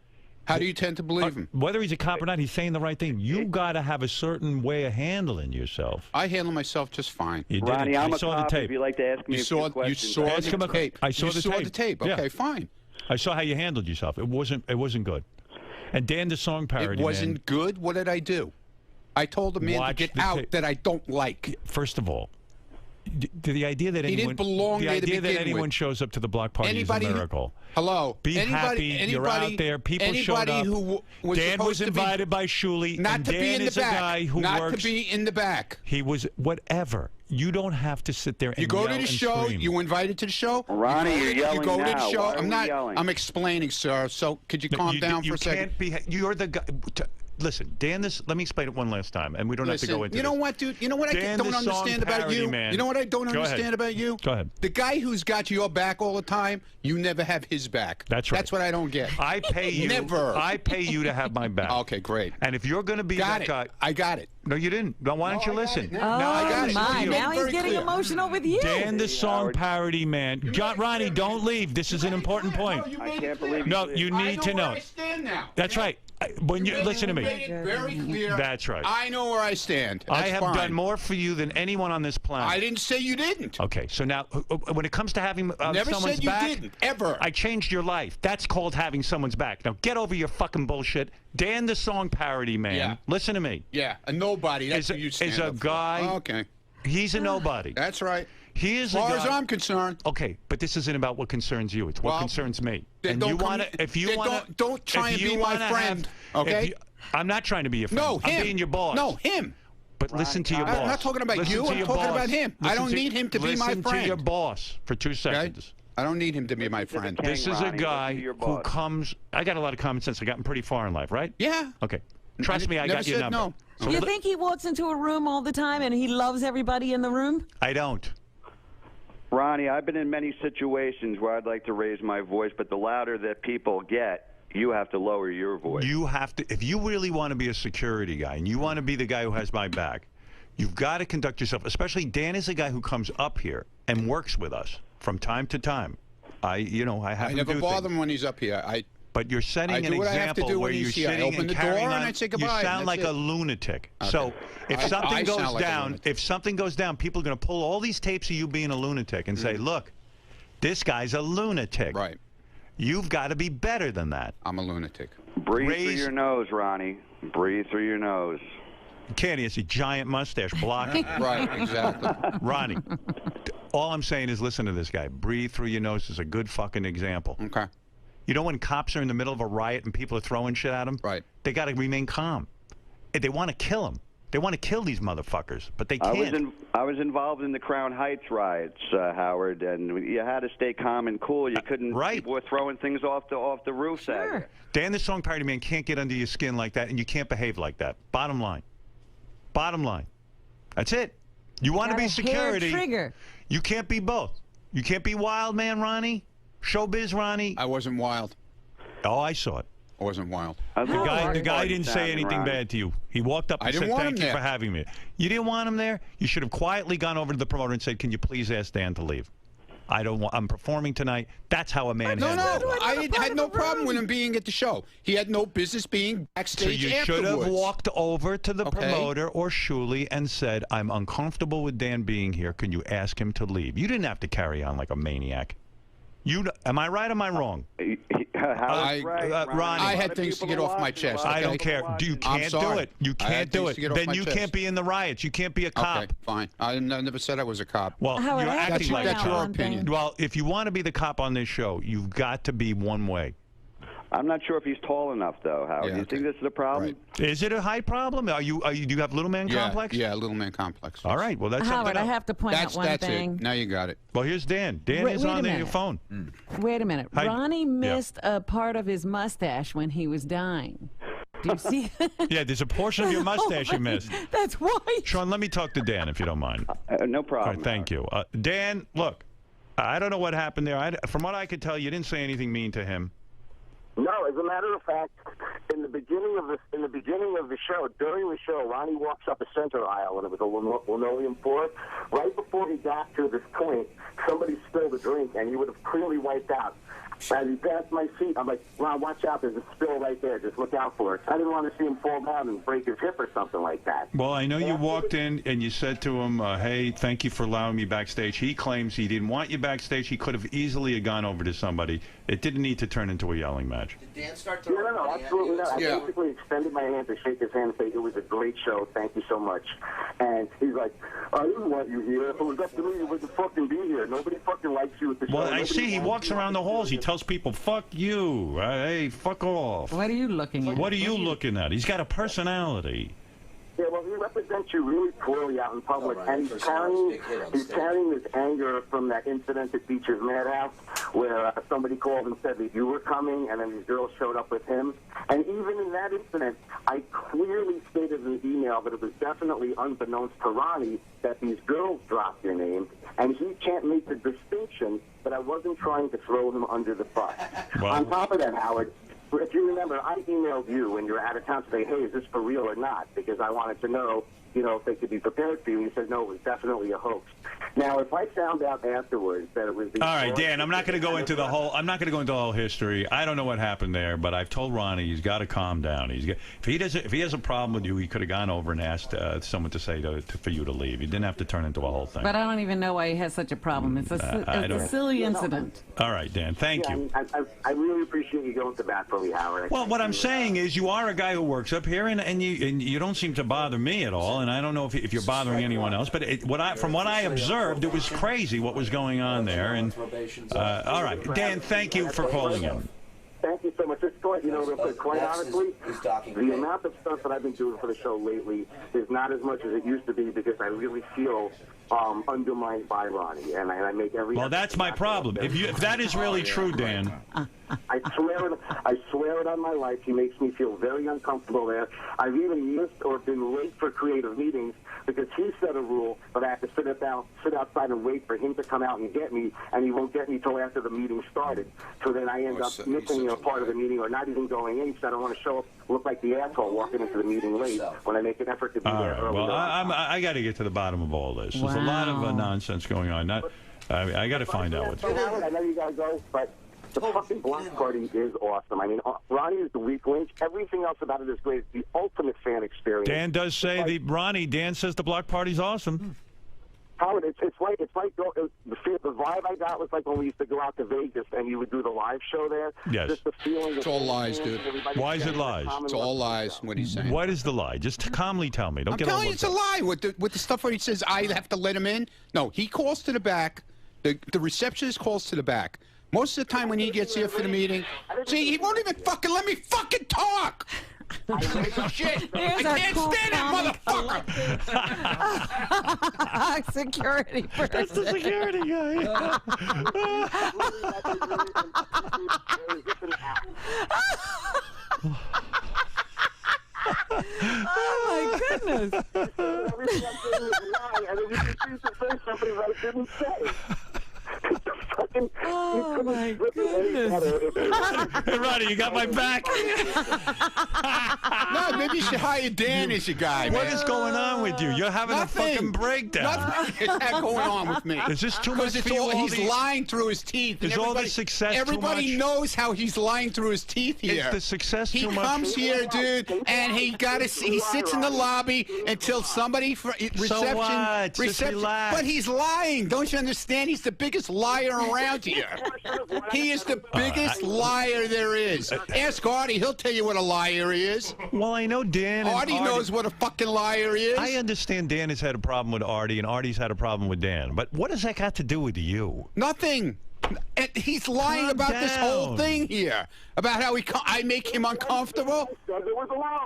Speaker 1: How do you tend to believe him?
Speaker 3: Whether he's a cop or not, he's saying the right thing. You got to have a certain way of handling yourself.
Speaker 1: I handle myself just fine.
Speaker 3: You did
Speaker 9: Ronnie,
Speaker 3: it.
Speaker 9: I'm
Speaker 3: I
Speaker 9: a
Speaker 3: saw the
Speaker 9: cop.
Speaker 3: tape.
Speaker 9: If you'd like to ask me
Speaker 1: You
Speaker 9: a few
Speaker 1: saw
Speaker 9: questions,
Speaker 1: the tape.
Speaker 3: I saw
Speaker 1: you
Speaker 3: the
Speaker 1: saw
Speaker 3: tape.
Speaker 1: the tape.
Speaker 3: Yeah.
Speaker 1: Okay, fine.
Speaker 3: I saw how you handled yourself. It wasn't good. And Dan, the song parody
Speaker 1: It wasn't good. What did I do? I told the man
Speaker 3: Watch
Speaker 1: to get
Speaker 3: the
Speaker 1: out
Speaker 3: tape.
Speaker 1: that I don't like.
Speaker 3: First of all, the idea that
Speaker 1: He
Speaker 3: anyone
Speaker 1: didn't belong
Speaker 3: the
Speaker 1: there to
Speaker 3: idea that
Speaker 1: begin
Speaker 3: anyone
Speaker 1: with.
Speaker 3: shows up to the block party
Speaker 1: Anybody
Speaker 3: is a
Speaker 1: who-
Speaker 3: miracle.
Speaker 1: Hello.
Speaker 3: Be happy. You're out there. People showed up.
Speaker 1: Who was
Speaker 3: Dan
Speaker 1: supposed
Speaker 3: was
Speaker 1: to be-
Speaker 3: invited by Shuley.
Speaker 1: Not
Speaker 3: and
Speaker 1: to
Speaker 3: Dan
Speaker 1: be in the
Speaker 3: is a
Speaker 1: back.
Speaker 3: guy who
Speaker 1: Not
Speaker 3: works.
Speaker 1: to be in the back.
Speaker 3: He was whatever. You don't have to sit there and
Speaker 1: You go
Speaker 3: yell
Speaker 1: to the
Speaker 3: and
Speaker 1: show.
Speaker 3: scream.
Speaker 1: You were invited to the show.
Speaker 9: Ronnie, you're yelling
Speaker 1: You go to the
Speaker 9: now.
Speaker 1: show.
Speaker 9: Why are
Speaker 1: I'm
Speaker 9: we
Speaker 1: not.
Speaker 9: yelling?
Speaker 1: I'm explaining, sir. So could you calm down for a second?
Speaker 3: You're the guy. Listen, Dan. Let me explain it one last time, and we don't have to go into.
Speaker 1: You know
Speaker 3: this.
Speaker 1: what, dude? You know what I
Speaker 3: Dan,
Speaker 1: don't
Speaker 3: the song
Speaker 1: understand about
Speaker 3: parody
Speaker 1: you?
Speaker 3: man.
Speaker 1: You know what I don't
Speaker 3: Go ahead.
Speaker 1: understand about you?
Speaker 3: Go ahead.
Speaker 1: The guy who's got your back all the time, you never have his back.
Speaker 3: That's right.
Speaker 1: That's what I don't get.
Speaker 3: I pay you.
Speaker 1: Never.
Speaker 3: I pay you to have my back.
Speaker 1: Okay, great.
Speaker 3: And if you're going to be
Speaker 1: Got
Speaker 3: that
Speaker 1: it.
Speaker 3: guy,
Speaker 1: I got it.
Speaker 3: no, you didn't. No, why don't you
Speaker 1: I got
Speaker 3: listen?
Speaker 1: it now.
Speaker 3: No, I got it.
Speaker 4: my,
Speaker 3: Listen to you.
Speaker 4: now he's
Speaker 1: Very
Speaker 4: getting
Speaker 1: clear.
Speaker 4: emotional with you.
Speaker 3: Dan, the song
Speaker 9: Howard.
Speaker 3: parody man. Ronnie, don't leave. This is an important point.
Speaker 9: I can't believe you.
Speaker 3: No,
Speaker 9: did.
Speaker 3: you need to
Speaker 1: I know
Speaker 3: know.
Speaker 1: where I stand now.
Speaker 3: That's right. When you listen to me.
Speaker 1: made it very clear.
Speaker 3: That's right.
Speaker 1: I know where I stand.
Speaker 3: I
Speaker 1: That's
Speaker 3: have
Speaker 1: fine.
Speaker 3: done more for you than anyone on this planet.
Speaker 1: I didn't say you didn't.
Speaker 3: Okay, so now when it comes to having
Speaker 1: Never
Speaker 3: someone's
Speaker 1: said you
Speaker 3: back,
Speaker 1: didn't, ever.
Speaker 3: I changed your life. That's called having someone's back. Now get over your fucking bullshit. Dan, the song parody man.
Speaker 1: Yeah.
Speaker 3: Listen to me.
Speaker 1: Yeah, a nobody. That's what you stand
Speaker 3: Is a
Speaker 1: up for.
Speaker 3: guy.
Speaker 1: Okay,
Speaker 3: He's a nobody.
Speaker 1: that's right.
Speaker 3: He is
Speaker 1: As far
Speaker 3: a
Speaker 1: as
Speaker 3: guy.
Speaker 1: I'm concerned.
Speaker 3: Okay, but this isn't about what concerns you. It's what
Speaker 1: Well,
Speaker 3: concerns me.
Speaker 1: then
Speaker 3: And
Speaker 1: don't
Speaker 3: you
Speaker 1: come-
Speaker 3: want to, if you
Speaker 1: then
Speaker 3: want to,
Speaker 1: don't try and be my friend, okay?
Speaker 3: I'm not trying to be your friend.
Speaker 1: No, him.
Speaker 3: I'm being your boss.
Speaker 1: No, him.
Speaker 3: But listen to your boss.
Speaker 1: I'm not talking about
Speaker 3: Listen
Speaker 1: you,
Speaker 3: to
Speaker 1: I'm
Speaker 3: your
Speaker 1: talking
Speaker 3: boss.
Speaker 1: about him. I don't need him to be my
Speaker 3: Listen to
Speaker 1: friend.
Speaker 3: your boss for 2
Speaker 1: Okay?
Speaker 3: seconds.
Speaker 1: I don't need him to be my friend.
Speaker 9: King,
Speaker 3: This is a
Speaker 9: Ronnie,
Speaker 3: guy
Speaker 9: listen to your
Speaker 3: who
Speaker 9: boss.
Speaker 3: comes. I got a lot of common sense. I gotten pretty far in life, right?
Speaker 1: Yeah.
Speaker 3: Okay. Trust me, I
Speaker 1: never
Speaker 3: got your
Speaker 1: said
Speaker 3: number.
Speaker 1: no.
Speaker 3: So
Speaker 4: You think he walks into a room all the time and he loves everybody in the room?
Speaker 3: I don't.
Speaker 9: Ronnie, I've been in many situations where I'd like to raise my voice, but the louder that people get, you have to lower your voice.
Speaker 3: You have to, if you really want to be a security guy and you want to be the guy who has my back, you've got to conduct yourself. Especially Dan is a guy who comes up here and works with us from time to time. I have
Speaker 1: I
Speaker 3: him
Speaker 1: never
Speaker 3: do
Speaker 1: bother
Speaker 3: things.
Speaker 1: him when he's up here.
Speaker 3: But you're setting
Speaker 1: I
Speaker 3: an
Speaker 1: do what I have to
Speaker 3: example
Speaker 1: do
Speaker 3: where
Speaker 1: when
Speaker 3: you're
Speaker 1: he's here. I
Speaker 3: sitting
Speaker 1: open
Speaker 3: and
Speaker 1: the door
Speaker 3: carrying
Speaker 1: and
Speaker 3: on.
Speaker 1: I say
Speaker 3: You
Speaker 1: goodbye,
Speaker 3: sound
Speaker 1: and
Speaker 3: like
Speaker 1: that's
Speaker 3: a
Speaker 1: it.
Speaker 3: lunatic.
Speaker 1: Okay.
Speaker 3: So if
Speaker 1: I
Speaker 3: something goes
Speaker 1: sound like a
Speaker 3: down,
Speaker 1: lunatic.
Speaker 3: if something goes down, people are going to pull all these tapes of you being a lunatic and say, "Look, this guy's a lunatic."
Speaker 1: Right.
Speaker 3: You've got to be better than that.
Speaker 1: I'm a lunatic.
Speaker 9: Breathe through
Speaker 3: Raise-
Speaker 9: your nose, Ronnie. Breathe through your nose.
Speaker 3: Can't he? It's a giant mustache blocking.
Speaker 1: Right, exactly.
Speaker 3: Ronnie, all I'm saying is listen to this guy. Breathe through your nose is a good fucking example.
Speaker 1: Okay.
Speaker 3: You know when cops are in the middle of a riot and people are throwing shit at them?
Speaker 1: Right.
Speaker 3: They got to remain calm. They want to kill them. They want to kill these motherfuckers, but they can't.
Speaker 9: I was involved in the Crown Heights riots, Howard, and you had to stay calm and cool. You couldn't.
Speaker 3: right.
Speaker 9: People were throwing things off the roofs at you.
Speaker 4: Sure.
Speaker 3: Dan, the song parody man, can't get under your skin like that, and you can't behave like that. Bottom line. Bottom line. That's it. You want to
Speaker 4: Got
Speaker 3: be
Speaker 4: a
Speaker 3: security.
Speaker 4: hair trigger.
Speaker 3: You can't be both. You can't be wild man, Ronnie. Showbiz, Ronnie.
Speaker 1: I wasn't wild.
Speaker 3: Oh, I saw it.
Speaker 1: I wasn't wild.
Speaker 9: I was a
Speaker 3: The
Speaker 9: little
Speaker 3: guy
Speaker 9: party
Speaker 3: didn't say
Speaker 9: sounding,
Speaker 3: anything
Speaker 9: Ronnie.
Speaker 3: bad to you. He walked up
Speaker 1: I
Speaker 3: and
Speaker 1: didn't
Speaker 3: said,
Speaker 1: want
Speaker 3: "Thank
Speaker 1: him
Speaker 3: you
Speaker 1: there."
Speaker 3: for having me." You didn't want him there? You should have quietly gone over to the promoter and said, "Can you please ask Dan to leave?" I'm performing tonight. That's how a man handles it.
Speaker 7: I had no problem with him being at the show. He had no business being backstage
Speaker 3: So you should
Speaker 7: afterwards.
Speaker 3: have walked over to the promoter or Shuli and said, I'm uncomfortable with Dan being here. Can you ask him to leave? You didn't have to carry on like a maniac. Am I right or am I wrong? Ronnie,
Speaker 7: I had things to get off my chest.
Speaker 3: I don't care. You can't do it. You can't do it. Then you can't be in the riots. You can't be a cop.
Speaker 7: Okay, fine. I never said I was a cop.
Speaker 3: Well,
Speaker 4: Howard,
Speaker 3: you're acting like
Speaker 7: that's your opinion.
Speaker 3: Well, if you want to be the cop on this show, you've got to be one way.
Speaker 9: I'm not sure if he's tall enough, though, Howard.
Speaker 7: Yeah,
Speaker 9: Do you think this is a problem?
Speaker 7: Right.
Speaker 3: Is it a height problem? Do you have little man complex?
Speaker 7: Yeah, little man complex.
Speaker 3: All right. Well, that's
Speaker 4: Howard,
Speaker 3: something
Speaker 4: I have to point out one thing.
Speaker 7: It. Now you got it.
Speaker 3: Well, here's Dan. Dan is on your phone.
Speaker 4: Wait a minute.
Speaker 3: Hi.
Speaker 4: Ronnie missed a part of his mustache when he was dying. Do you see that?
Speaker 3: Yeah, there's a portion of your mustache you missed.
Speaker 4: That's white.
Speaker 3: Sean, let me talk to Dan if you don't mind.
Speaker 9: No problem.
Speaker 3: All right, thank you. Dan, look, I don't know what happened there. From what I could tell, you didn't say anything mean to him.
Speaker 10: No, as a matter of fact, in the beginning of the show, during the show, Ronnie walks up a center aisle, and it was a linoleum floor. Right before he got to this point, somebody spilled a drink, and he would have clearly wiped out. As he passed my seat, I'm like, Ron, watch out, there's a spill right there. Just look out for it. I didn't want to see him fall down and break his hip or something like that.
Speaker 3: Well, I know you walked in and you said to him, hey, thank you for allowing me backstage. He claims he didn't want you backstage. He could have easily gone over to somebody. It didn't need to turn into a yelling match.
Speaker 10: Did Dan start to No, absolutely not. I basically extended my hand to shake his hand and say, it was a great show. Thank you so much. And he's like, I didn't want you here. If it was up to me, you wouldn't fucking be here. Nobody fucking likes you at the show.
Speaker 3: Well, I see he walks around the halls. He tells people, fuck you. Hey, fuck off.
Speaker 4: What are you looking at?
Speaker 3: What are you looking at? He's got a personality.
Speaker 10: Yeah, well, he represents you really poorly out in public, and he's carrying this anger from that incident at Beecher's Madhouse, where somebody called and said that you were coming, and then these girls showed up with him. And even in that incident, I clearly stated in the email that it was definitely unbeknownst to Ronnie that these girls dropped your name, and he can't make the distinction that I wasn't trying to throw him under the bus.
Speaker 3: Well,
Speaker 10: on top of that, Howard, if you remember, I emailed you when you were out of town to say, hey, is this for real or not? Because I wanted to know, if they could be prepared for you. And you said, no, it was definitely a hoax. Now, if I found out afterwards that it was the...
Speaker 3: All right, Dan, I'm not going to go into the whole history. I don't know what happened there, but I've told Ronnie he's got to calm down. If he has a problem with you, he could have gone over and asked someone to say for you to leave. He didn't have to turn into a whole thing.
Speaker 4: But I don't even know why he has such a problem. It's a silly incident.
Speaker 3: All right, Dan, thank you.
Speaker 10: I really appreciate you going to bat for me, Howard.
Speaker 3: Well, what I'm saying is you are a guy who works up here, and you don't seem to bother me at all, and I don't know if you're bothering anyone else, but from what I observed, it was crazy what was going on there. And all right, Dan, thank you for calling in.
Speaker 10: Thank you so much. Just to let you know, real quick, quite honestly, the amount of stuff that I've been doing for the show lately is not as much as it used to be because I really feel undermined by Ronnie, and I make every...
Speaker 3: Well, that's my problem. If that is really true, Dan...
Speaker 10: I swear it on my life. He makes me feel very uncomfortable there. I've even missed or been late for creative meetings because he set a rule, but I have to sit outside and wait for him to come out and get me, and he won't get me till after the meeting started. So then I end up missing part of the meeting or not even going in because I don't want to show up, look like the asshole walking into the meeting late when I make an effort to be there early.
Speaker 3: Well, I got to get to the bottom of all this. There's a lot of nonsense going on. I got to find out what's going on.
Speaker 10: I know you got to go, but the fucking Block Party is awesome. I mean, Ronnie is the weak link. Everything else about it is great. It's the ultimate fan experience.
Speaker 3: Dan does say Dan says the Block Party's awesome.
Speaker 10: Howard, it's like the vibe I got was like when we used to go out to Vegas and you would do the live show there.
Speaker 3: Yes.
Speaker 10: Just the feeling.
Speaker 7: It's all lies, dude.
Speaker 3: Why is it lies?
Speaker 7: It's all lies. What he's saying.
Speaker 3: What is the lie? Just calmly tell me. Don't get all
Speaker 7: telling you, it's a lie. With the stuff where he says I have to let him in. No, he calls to the back. The receptionist calls to the back. Most of the time when he gets here for the meeting, see, he won't even fucking let me fucking talk. Shit! I can't stand that motherfucker!
Speaker 4: Security person.
Speaker 3: That's the security guy.
Speaker 4: Oh my goodness!
Speaker 10: Everything I'm saying is a lie, and then you can choose to say something that I didn't say.
Speaker 4: Oh, my goodness.
Speaker 3: Hey, Ronnie, you got my back?
Speaker 7: No, maybe you should hire Dan as your guy.
Speaker 3: What
Speaker 7: man.
Speaker 3: is going on with you? You're having
Speaker 7: Nothing.
Speaker 3: a fucking breakdown.
Speaker 7: Nothing is that going on with me.
Speaker 3: Is this too much
Speaker 7: Because
Speaker 3: for you? All
Speaker 7: he's
Speaker 3: these-
Speaker 7: lying through his teeth. and
Speaker 3: Is all
Speaker 7: everybody-
Speaker 3: this success too
Speaker 7: Everybody
Speaker 3: much?
Speaker 7: knows how he's lying through his teeth here.
Speaker 3: Is the success
Speaker 7: He
Speaker 3: too much?
Speaker 7: comes here, dude, and he sits in the lobby until somebody reception.
Speaker 3: what? Just relax.
Speaker 7: But he's lying. Don't you understand? He's the biggest liar around here. He is the biggest liar there is. Ask Artie. He'll tell you what a liar he is.
Speaker 3: Well, I know Dan. And
Speaker 7: Artie knows what a fucking liar he is.
Speaker 3: I understand Dan has had a problem with Artie, and Artie's had a problem with Dan. But what does that got to do with you?
Speaker 7: Nothing. And he's lying
Speaker 3: Calm
Speaker 7: about this whole
Speaker 3: down.
Speaker 7: thing here. About how I make him uncomfortable.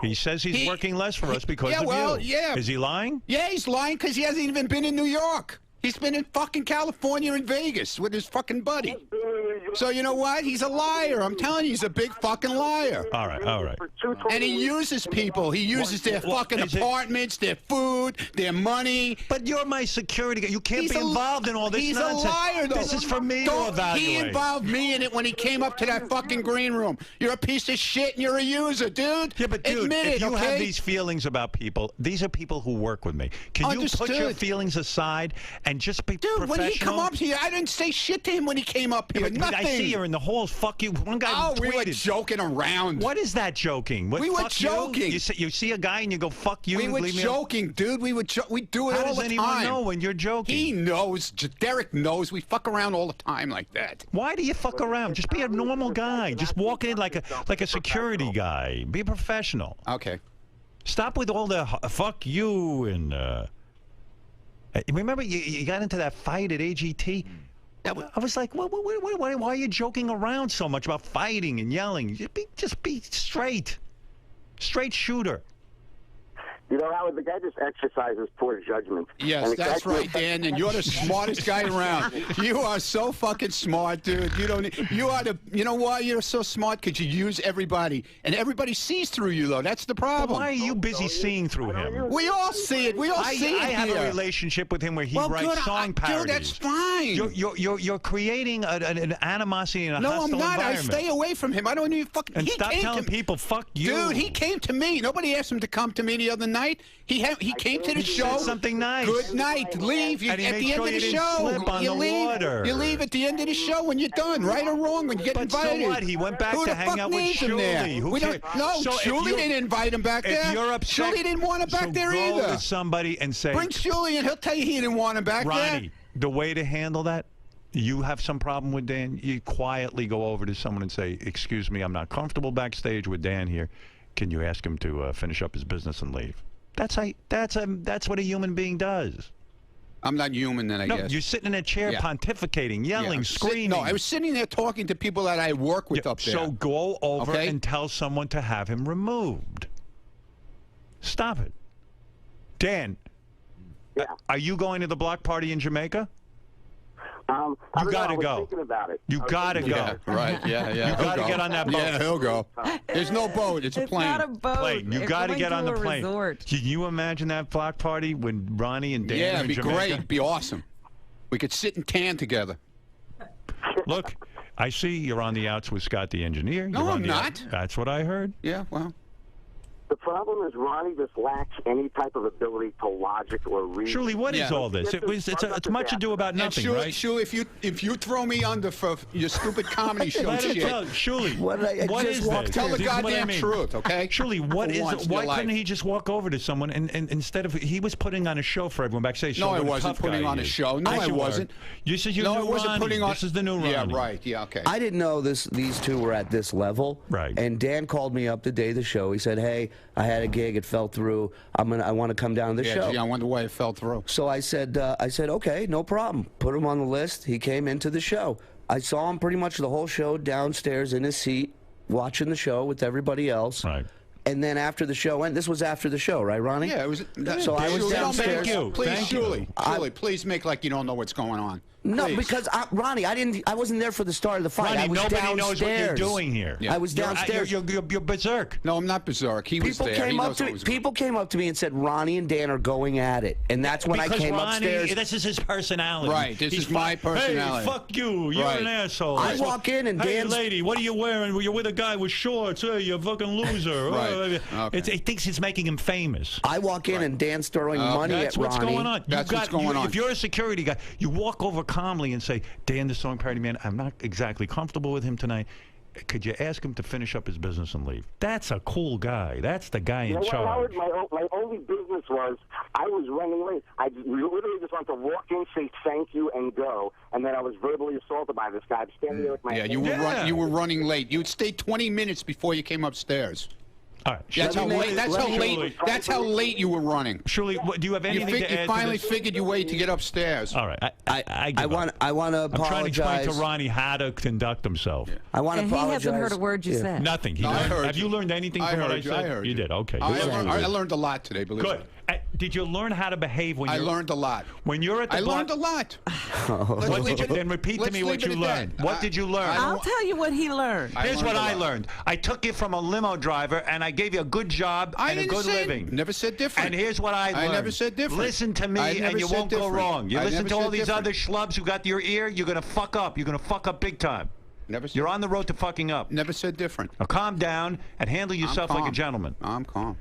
Speaker 3: He says he's working less for us because
Speaker 7: Yeah,
Speaker 3: of
Speaker 7: well,
Speaker 3: you.
Speaker 7: yeah.
Speaker 3: Is he lying?
Speaker 7: Yeah, he's lying because he hasn't even been in New York. He's been in fucking California and Vegas with his fucking buddy. So you know what? He's a liar. I'm telling you, he's a big fucking liar.
Speaker 3: All right, all right.
Speaker 7: And he uses people. He uses their fucking
Speaker 3: is it-
Speaker 7: apartments, their food, their money.
Speaker 3: But you're my security guy. You can't
Speaker 7: He's
Speaker 3: be
Speaker 7: a-
Speaker 3: involved in all this
Speaker 7: He's
Speaker 3: nonsense.
Speaker 7: a liar, though.
Speaker 3: This is for me to
Speaker 7: He
Speaker 3: evaluate.
Speaker 7: involved me in it when he came up to that fucking green room. You're a piece of shit and you're a user, dude.
Speaker 3: Yeah, but dude,
Speaker 7: admit
Speaker 3: if
Speaker 7: it,
Speaker 3: you
Speaker 7: okay?
Speaker 3: have these feelings about people, these are people who work with me. Can you put your
Speaker 7: Understood.
Speaker 3: feelings aside and just be
Speaker 7: Dude,
Speaker 3: professional?
Speaker 7: when he come up here, I didn't say shit to him when he came up here.
Speaker 3: But
Speaker 7: Nothing.
Speaker 3: I see you're in the halls. Fuck you. One guy
Speaker 7: Oh, we were
Speaker 3: tweeted.
Speaker 7: joking around.
Speaker 3: What is that joking? What,
Speaker 7: We were
Speaker 3: fuck you?
Speaker 7: joking.
Speaker 3: You see a guy and you go, fuck you.
Speaker 7: We were
Speaker 3: leave me alone?
Speaker 7: joking, dude. We do it
Speaker 3: How
Speaker 7: all
Speaker 3: does
Speaker 7: the
Speaker 3: anyone
Speaker 7: time.
Speaker 3: know when you're joking?
Speaker 7: He knows. Derek knows. We fuck around all the time like that.
Speaker 3: Why do you fuck around? Just be a normal guy. Just walk in like a security guy. Be a professional.
Speaker 7: Okay.
Speaker 3: Stop with all the fuck you and. Remember, you got into that fight at AGT. I was like, why are you joking around so much about fighting and yelling? Just be straight shooter.
Speaker 10: You know, Howard, the guy just exercises poor judgment.
Speaker 7: Yes,
Speaker 10: And
Speaker 7: that's
Speaker 10: exactly-
Speaker 7: right, Dan. And you're the smartest guy around. You are so fucking smart, dude. You are the. You know why you're so smart? Because you use everybody, and everybody sees through you, though. That's the problem.
Speaker 3: Why are you busy seeing through him?
Speaker 7: We all see it. We all see it
Speaker 3: I have
Speaker 7: here.
Speaker 3: a relationship with him where he
Speaker 7: Well,
Speaker 3: writes
Speaker 7: good.
Speaker 3: song parodies.
Speaker 7: Dude, that's fine.
Speaker 3: You're creating an animosity in a
Speaker 7: No, I'm
Speaker 3: hostile
Speaker 7: not. I
Speaker 3: environment.
Speaker 7: stay away from him. I don't even fucking.
Speaker 3: And
Speaker 7: he
Speaker 3: stop
Speaker 7: came
Speaker 3: telling
Speaker 7: to,
Speaker 3: people, fuck you.
Speaker 7: Dude, he came to me. Nobody asked him to come to me the other night. He came to the
Speaker 3: He
Speaker 7: show.
Speaker 3: said something nice.
Speaker 7: Good night. Leave. You,
Speaker 3: And he
Speaker 7: at
Speaker 3: made
Speaker 7: the end
Speaker 3: sure
Speaker 7: of the
Speaker 3: you didn't
Speaker 7: show.
Speaker 3: slip on
Speaker 7: you
Speaker 3: the
Speaker 7: leave.
Speaker 3: water.
Speaker 7: You leave at the end of the show when you're done. Right or wrong, when you get
Speaker 3: But so
Speaker 7: invited.
Speaker 3: what? He went back
Speaker 7: Who
Speaker 3: to
Speaker 7: the
Speaker 3: hang
Speaker 7: fuck
Speaker 3: out with
Speaker 7: needs him there?
Speaker 3: Shuli. Who
Speaker 7: We don't.
Speaker 3: cares?
Speaker 7: No,
Speaker 3: So if
Speaker 7: Shuli
Speaker 3: you-
Speaker 7: didn't invite him back there.
Speaker 3: If you're upset,
Speaker 7: Shuli didn't want him back
Speaker 3: so
Speaker 7: there
Speaker 3: go
Speaker 7: either.
Speaker 3: to somebody and say,
Speaker 7: Bring Shuli and he'll tell you he didn't want him back there.
Speaker 3: Ronnie, the way to handle that, you have some problem with Dan, you quietly go over to someone and say, excuse me, I'm not comfortable backstage with Dan here. Can you ask him to finish up his business and leave? That's what a human being does.
Speaker 7: I'm not human then, I
Speaker 3: No,
Speaker 7: guess.
Speaker 3: you're sitting in a chair
Speaker 7: Yeah.
Speaker 3: pontificating, yelling,
Speaker 7: Yeah.
Speaker 3: screaming.
Speaker 7: No, I was sitting there talking to people that I work with up there.
Speaker 3: So go over
Speaker 7: Okay?
Speaker 3: and tell someone to have him removed. Stop it. Dan, are you going to the block party in Jamaica?
Speaker 10: I
Speaker 3: You
Speaker 10: don't know,
Speaker 3: got
Speaker 10: I
Speaker 3: to
Speaker 10: was
Speaker 3: go.
Speaker 10: thinking about it.
Speaker 3: You
Speaker 10: I was
Speaker 3: got to
Speaker 10: thinking
Speaker 3: go.
Speaker 10: about it.
Speaker 7: Right, yeah.
Speaker 3: You
Speaker 7: he'll
Speaker 3: got to
Speaker 7: go.
Speaker 3: get on that boat.
Speaker 7: Yeah, he'll go. There's no boat. It's a plane.
Speaker 4: It's not a boat.
Speaker 3: Plane. You
Speaker 4: It's
Speaker 3: got to
Speaker 4: going
Speaker 3: get on the
Speaker 4: a
Speaker 3: plane.
Speaker 4: resort.
Speaker 3: Can you imagine that block party when Ronnie and Dan
Speaker 7: Yeah,
Speaker 3: are in
Speaker 7: it'd be
Speaker 3: Jamaica?
Speaker 7: great. It'd be awesome. We could sit and tan together.
Speaker 3: Look, I see you're on the outs with Scott the engineer.
Speaker 7: No,
Speaker 3: You're on
Speaker 7: I'm
Speaker 3: the
Speaker 7: not.
Speaker 3: outs. That's what I heard.
Speaker 7: Yeah, well.
Speaker 10: The problem is Ronnie just lacks any type of ability to logic or reason.
Speaker 3: Surely, what is
Speaker 7: Yeah.
Speaker 3: all this? It's much ado about nothing,
Speaker 7: and
Speaker 3: right?
Speaker 7: Shuli, if you throw me under for your stupid comedy show
Speaker 3: Let him
Speaker 7: shit,
Speaker 3: tell. Surely,
Speaker 2: What did I
Speaker 3: what
Speaker 2: just
Speaker 3: is
Speaker 2: walked
Speaker 3: this?
Speaker 7: tell the
Speaker 3: This is what I
Speaker 7: goddamn
Speaker 3: mean.
Speaker 7: truth, okay?
Speaker 3: Surely, what
Speaker 7: For
Speaker 3: is
Speaker 7: once
Speaker 3: it?
Speaker 7: in your
Speaker 3: Why
Speaker 7: life.
Speaker 3: couldn't he just walk over to someone and instead of he was putting on a show for everyone backstage?
Speaker 7: No,
Speaker 3: so
Speaker 7: I
Speaker 3: what a
Speaker 7: wasn't
Speaker 3: tough
Speaker 7: putting
Speaker 3: guy
Speaker 7: on
Speaker 3: he
Speaker 7: a
Speaker 3: is.
Speaker 7: show. No,
Speaker 3: Yes,
Speaker 7: I
Speaker 3: you were.
Speaker 7: wasn't.
Speaker 3: You said you
Speaker 7: no,
Speaker 3: knew
Speaker 7: I wasn't
Speaker 3: Ronnie.
Speaker 7: putting on.
Speaker 3: This is the new Ronnie.
Speaker 7: Yeah, right. Yeah, okay.
Speaker 2: I didn't know these two were at this level.
Speaker 3: Right.
Speaker 2: And Dan called me up the day of the show. He said, "Hey, I had a gig. It fell through. I want to come down to the
Speaker 7: Yeah,
Speaker 2: show."
Speaker 7: gee, I wonder why it fell through.
Speaker 2: So I said, okay, no problem. Put him on the list. He came into the show. I saw him pretty much the whole show downstairs in his seat, watching the show with everybody else.
Speaker 3: Right.
Speaker 2: And then after the show, and this was after the show, right, Ronnie?
Speaker 7: Yeah, it was.
Speaker 2: So I was
Speaker 7: Shuli, don't
Speaker 2: downstairs.
Speaker 7: make-
Speaker 3: Thank you.
Speaker 7: Please,
Speaker 3: Thank you.
Speaker 7: Shuli, please make like you don't know what's going on.
Speaker 11: No,
Speaker 7: Please.
Speaker 11: because Ronnie, I wasn't there for the start of the fight.
Speaker 3: Ronnie,
Speaker 11: I was
Speaker 3: nobody
Speaker 11: downstairs.
Speaker 3: knows what you're doing here.
Speaker 11: I was downstairs.
Speaker 3: You're berserk.
Speaker 7: No, I'm not berserk. He was there.
Speaker 11: People came up to me and said Ronnie and Dan are going at it, and that's when
Speaker 3: Because
Speaker 11: I came
Speaker 3: Ronnie,
Speaker 11: upstairs.
Speaker 3: This is his personality.
Speaker 7: Right, this is my personality.
Speaker 3: Hey, fuck you. You're
Speaker 7: Right.
Speaker 3: an asshole.
Speaker 11: I walk in and
Speaker 3: hey,
Speaker 11: Dan's...
Speaker 3: lady, what are you wearing? You're with a guy with shorts. Hey, you fucking loser.
Speaker 7: Right. Okay.
Speaker 3: He thinks he's making him famous.
Speaker 11: I walk in and Dan's throwing money
Speaker 3: That's
Speaker 11: at
Speaker 3: what's
Speaker 11: Ronnie.
Speaker 3: going on.
Speaker 7: That's what's going on.
Speaker 3: If you're a security guy, you walk over calmly and say, Dan, the song parody man, I'm not exactly comfortable with him tonight. Could you ask him to finish up his business and leave? That's a cool guy. That's the guy in charge.
Speaker 10: My only business was I was running late. I literally just wanted to walk in, say thank you, and go. And then I was verbally assaulted by this guy. I'm standing there with my
Speaker 7: Yeah, you were running late. You would stay 20 minutes before you came upstairs.
Speaker 3: All right.
Speaker 7: That's how late you were running.
Speaker 3: Shirley, do you have anything to add
Speaker 7: You finally
Speaker 3: to this?
Speaker 7: figured your way to get upstairs.
Speaker 3: All right. I
Speaker 11: want to apologize.
Speaker 3: I'm trying to explain to Ronnie how to conduct himself.
Speaker 11: Yeah. I want to apologize.
Speaker 4: He hasn't heard a word you said.
Speaker 3: Nothing. Have you learned anything from what I said?
Speaker 7: I heard
Speaker 3: you did. Okay.
Speaker 7: I learned a lot today, believe me.
Speaker 3: Good. Did you learn how to behave when
Speaker 7: I learned a lot.
Speaker 3: When you're at the
Speaker 7: learned a lot.
Speaker 3: Then repeat to me what you learned. What did you learn?
Speaker 4: I'll tell you what he learned.
Speaker 3: Here's what I learned. I took you from a limo driver, and I gave you a good job and a good living.
Speaker 7: Never said different.
Speaker 3: And here's what I learned.
Speaker 7: I never said different.
Speaker 3: Listen to me, and you won't go wrong. You listen to all these other schlubs who got your ear, you're going to fuck up. You're going to fuck up big time. You're on the road to fucking up.
Speaker 7: Never said different.
Speaker 3: Now calm down and handle yourself like a gentleman.
Speaker 7: I'm calm.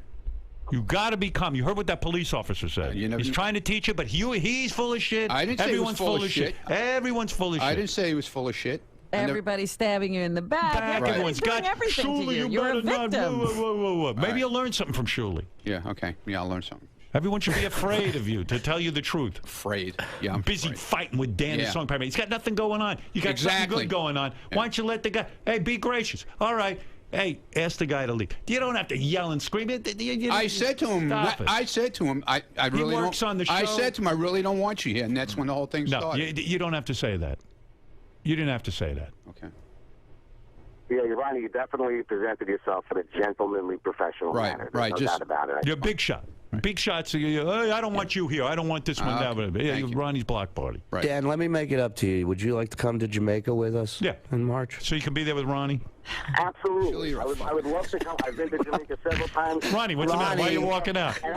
Speaker 3: You got to be calm. You heard what that police officer said. He's trying to teach you, but he's full of shit.
Speaker 7: I didn't say
Speaker 3: Everyone's
Speaker 7: he was full of shit.
Speaker 3: Everyone's full of shit.
Speaker 7: I didn't say he was full of shit.
Speaker 4: Everybody's stabbing you in the back.
Speaker 3: Everyone's got
Speaker 4: everything
Speaker 3: Shuli,
Speaker 4: to you.
Speaker 3: you
Speaker 4: You're a
Speaker 3: better
Speaker 4: victim.
Speaker 3: not. Whoa. Maybe you'll learn something from Shuli.
Speaker 7: Yeah, okay. Yeah, I'll learn something.
Speaker 3: Everyone should be afraid of you, to tell you the truth.
Speaker 7: Afraid? Yeah, I'm
Speaker 3: busy
Speaker 7: afraid.
Speaker 3: fighting with Dan, the song parody. He's got nothing going on. You got something good going on. Why don't you let the guy? Hey, be gracious. All right. Hey, ask the guy to leave. You don't have to yell and scream.
Speaker 7: I said to him. I said to him. I really
Speaker 3: he works
Speaker 7: don't.
Speaker 3: On the show.
Speaker 7: I said to him, I really don't want you here, and that's when the whole thing started.
Speaker 3: No, you don't have to say that. You didn't have to say that.
Speaker 7: Okay.
Speaker 10: Yeah, Ronnie, you definitely presented yourself in a gentlemanly, professional manner. There's no doubt about it.
Speaker 3: You're a big shot. Big shots. Hey, I don't want you here. I don't want this one down. Yeah, Ronnie's block party.
Speaker 11: Right. Dan, let me make it up to you. Would you like to come to Jamaica with us?
Speaker 3: Yeah.
Speaker 11: In March?
Speaker 3: So you can be there with Ronnie?
Speaker 10: Absolutely. I would love to come. I've been to Jamaica several times.
Speaker 3: Ronnie, what's the matter? Why are you walking out? You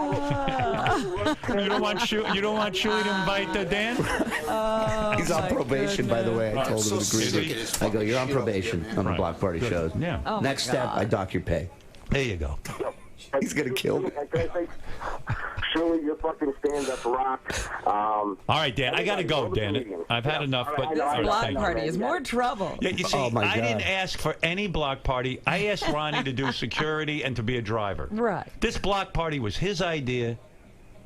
Speaker 3: don't want Shuli to invite Dan?
Speaker 11: He's on probation, by the way. I told him to agree. I go, you're on probation on the block party shows.
Speaker 3: Yeah.
Speaker 4: Oh
Speaker 11: Next step, I dock your pay.
Speaker 3: There you go.
Speaker 11: He's going to kill me.
Speaker 10: Surely your fucking stand-up rock.
Speaker 3: All right, Dan. I got to go, Dan. I've had enough. But
Speaker 4: this block party is more trouble.
Speaker 3: Yeah, you see, I didn't ask for any block party. I asked Ronnie to do security and to be a driver.
Speaker 4: Right.
Speaker 3: This block party was his idea.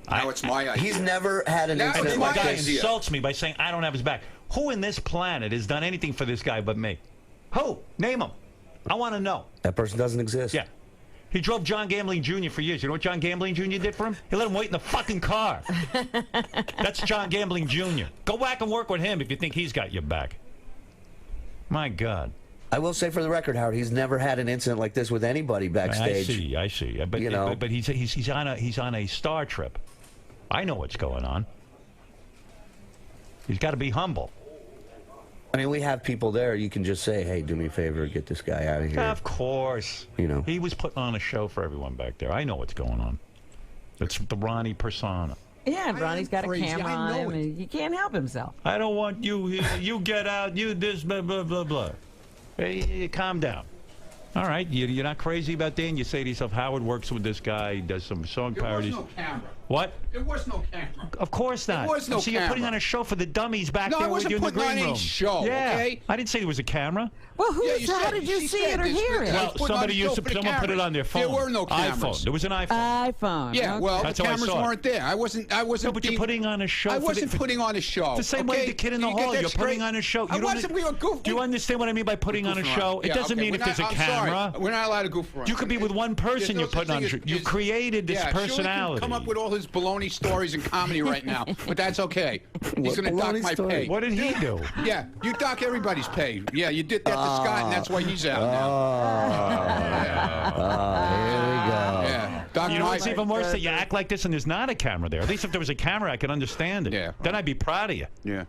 Speaker 7: Now it's my idea.
Speaker 11: He's never had an incident
Speaker 3: My
Speaker 11: like
Speaker 3: guy
Speaker 11: this.
Speaker 3: insults me by saying I don't have his back. Who in this planet has done anything for this guy but me? Who? Name him. I want to know.
Speaker 11: That person doesn't exist.
Speaker 3: Yeah. He drove John Gambling Jr. for years. You know what John Gambling Jr. did for him? He let him wait in the fucking car. That's John Gambling Jr. Go back and work with him if you think he's got your back. My God.
Speaker 11: I will say for the record, Howard, he's never had an incident like this with anybody backstage.
Speaker 3: I see. But, but he's on a star trip. I know what's going on. He's got to be humble.
Speaker 11: I mean, we have people there. You can just say, hey, do me a favor, get this guy out of here.
Speaker 3: Of course.
Speaker 11: You know.
Speaker 3: He was putting on a show for everyone back there. I know what's going on. It's the Ronnie persona.
Speaker 4: Yeah, Ronnie's got a camera on him, and he can't help himself.
Speaker 3: I don't want you here. You get out. You this, blah, blah, blah, blah. Hey, calm down. All right, you're not crazy about Dan. You say to yourself, Howard works with this guy. He does some song parodies.
Speaker 7: There was no camera.
Speaker 3: What?
Speaker 7: There was no camera.
Speaker 3: Of course not.
Speaker 7: There was no
Speaker 3: See,
Speaker 7: camera.
Speaker 3: you're putting on a show for the dummies back there with you in the green room.
Speaker 7: No, I wasn't putting on any show,
Speaker 3: yeah.
Speaker 7: okay?
Speaker 3: I didn't say there was a camera.
Speaker 4: Well, how did you see it or hear it?
Speaker 3: Well, somebody someone put it on their phone.
Speaker 7: There were no cameras.
Speaker 3: iPhone. There was an iPhone.
Speaker 4: iPhone.
Speaker 7: Yeah, well,
Speaker 3: That's
Speaker 7: the
Speaker 3: how I
Speaker 7: cameras
Speaker 3: saw it.
Speaker 7: weren't there. I wasn't.
Speaker 3: No, but you're putting on a show.
Speaker 7: I wasn't putting on a show.
Speaker 3: The same way the kid in the hall. You're putting on a show.
Speaker 7: I wasn't. We were goofing.
Speaker 3: Do you understand what I mean by putting on a show? It doesn't mean if there's a camera.
Speaker 7: We're not allowed to goof around.
Speaker 3: You could be with one person. You're putting on a show. You created this personality.
Speaker 7: Come up with all his baloney stories and comedy right now, but that's okay. He's going to dock my pay.
Speaker 3: What did he do?
Speaker 7: Yeah, you dock everybody's pay. Yeah, you did that to Scott, and that's why he's out now.
Speaker 11: Here we go.
Speaker 7: Yeah. Doc
Speaker 3: You know what's even worse? That you act like this and there's not a camera there. At least if there was a camera, I could understand it.
Speaker 7: Yeah.
Speaker 3: Then I'd be proud of you.
Speaker 7: Yeah.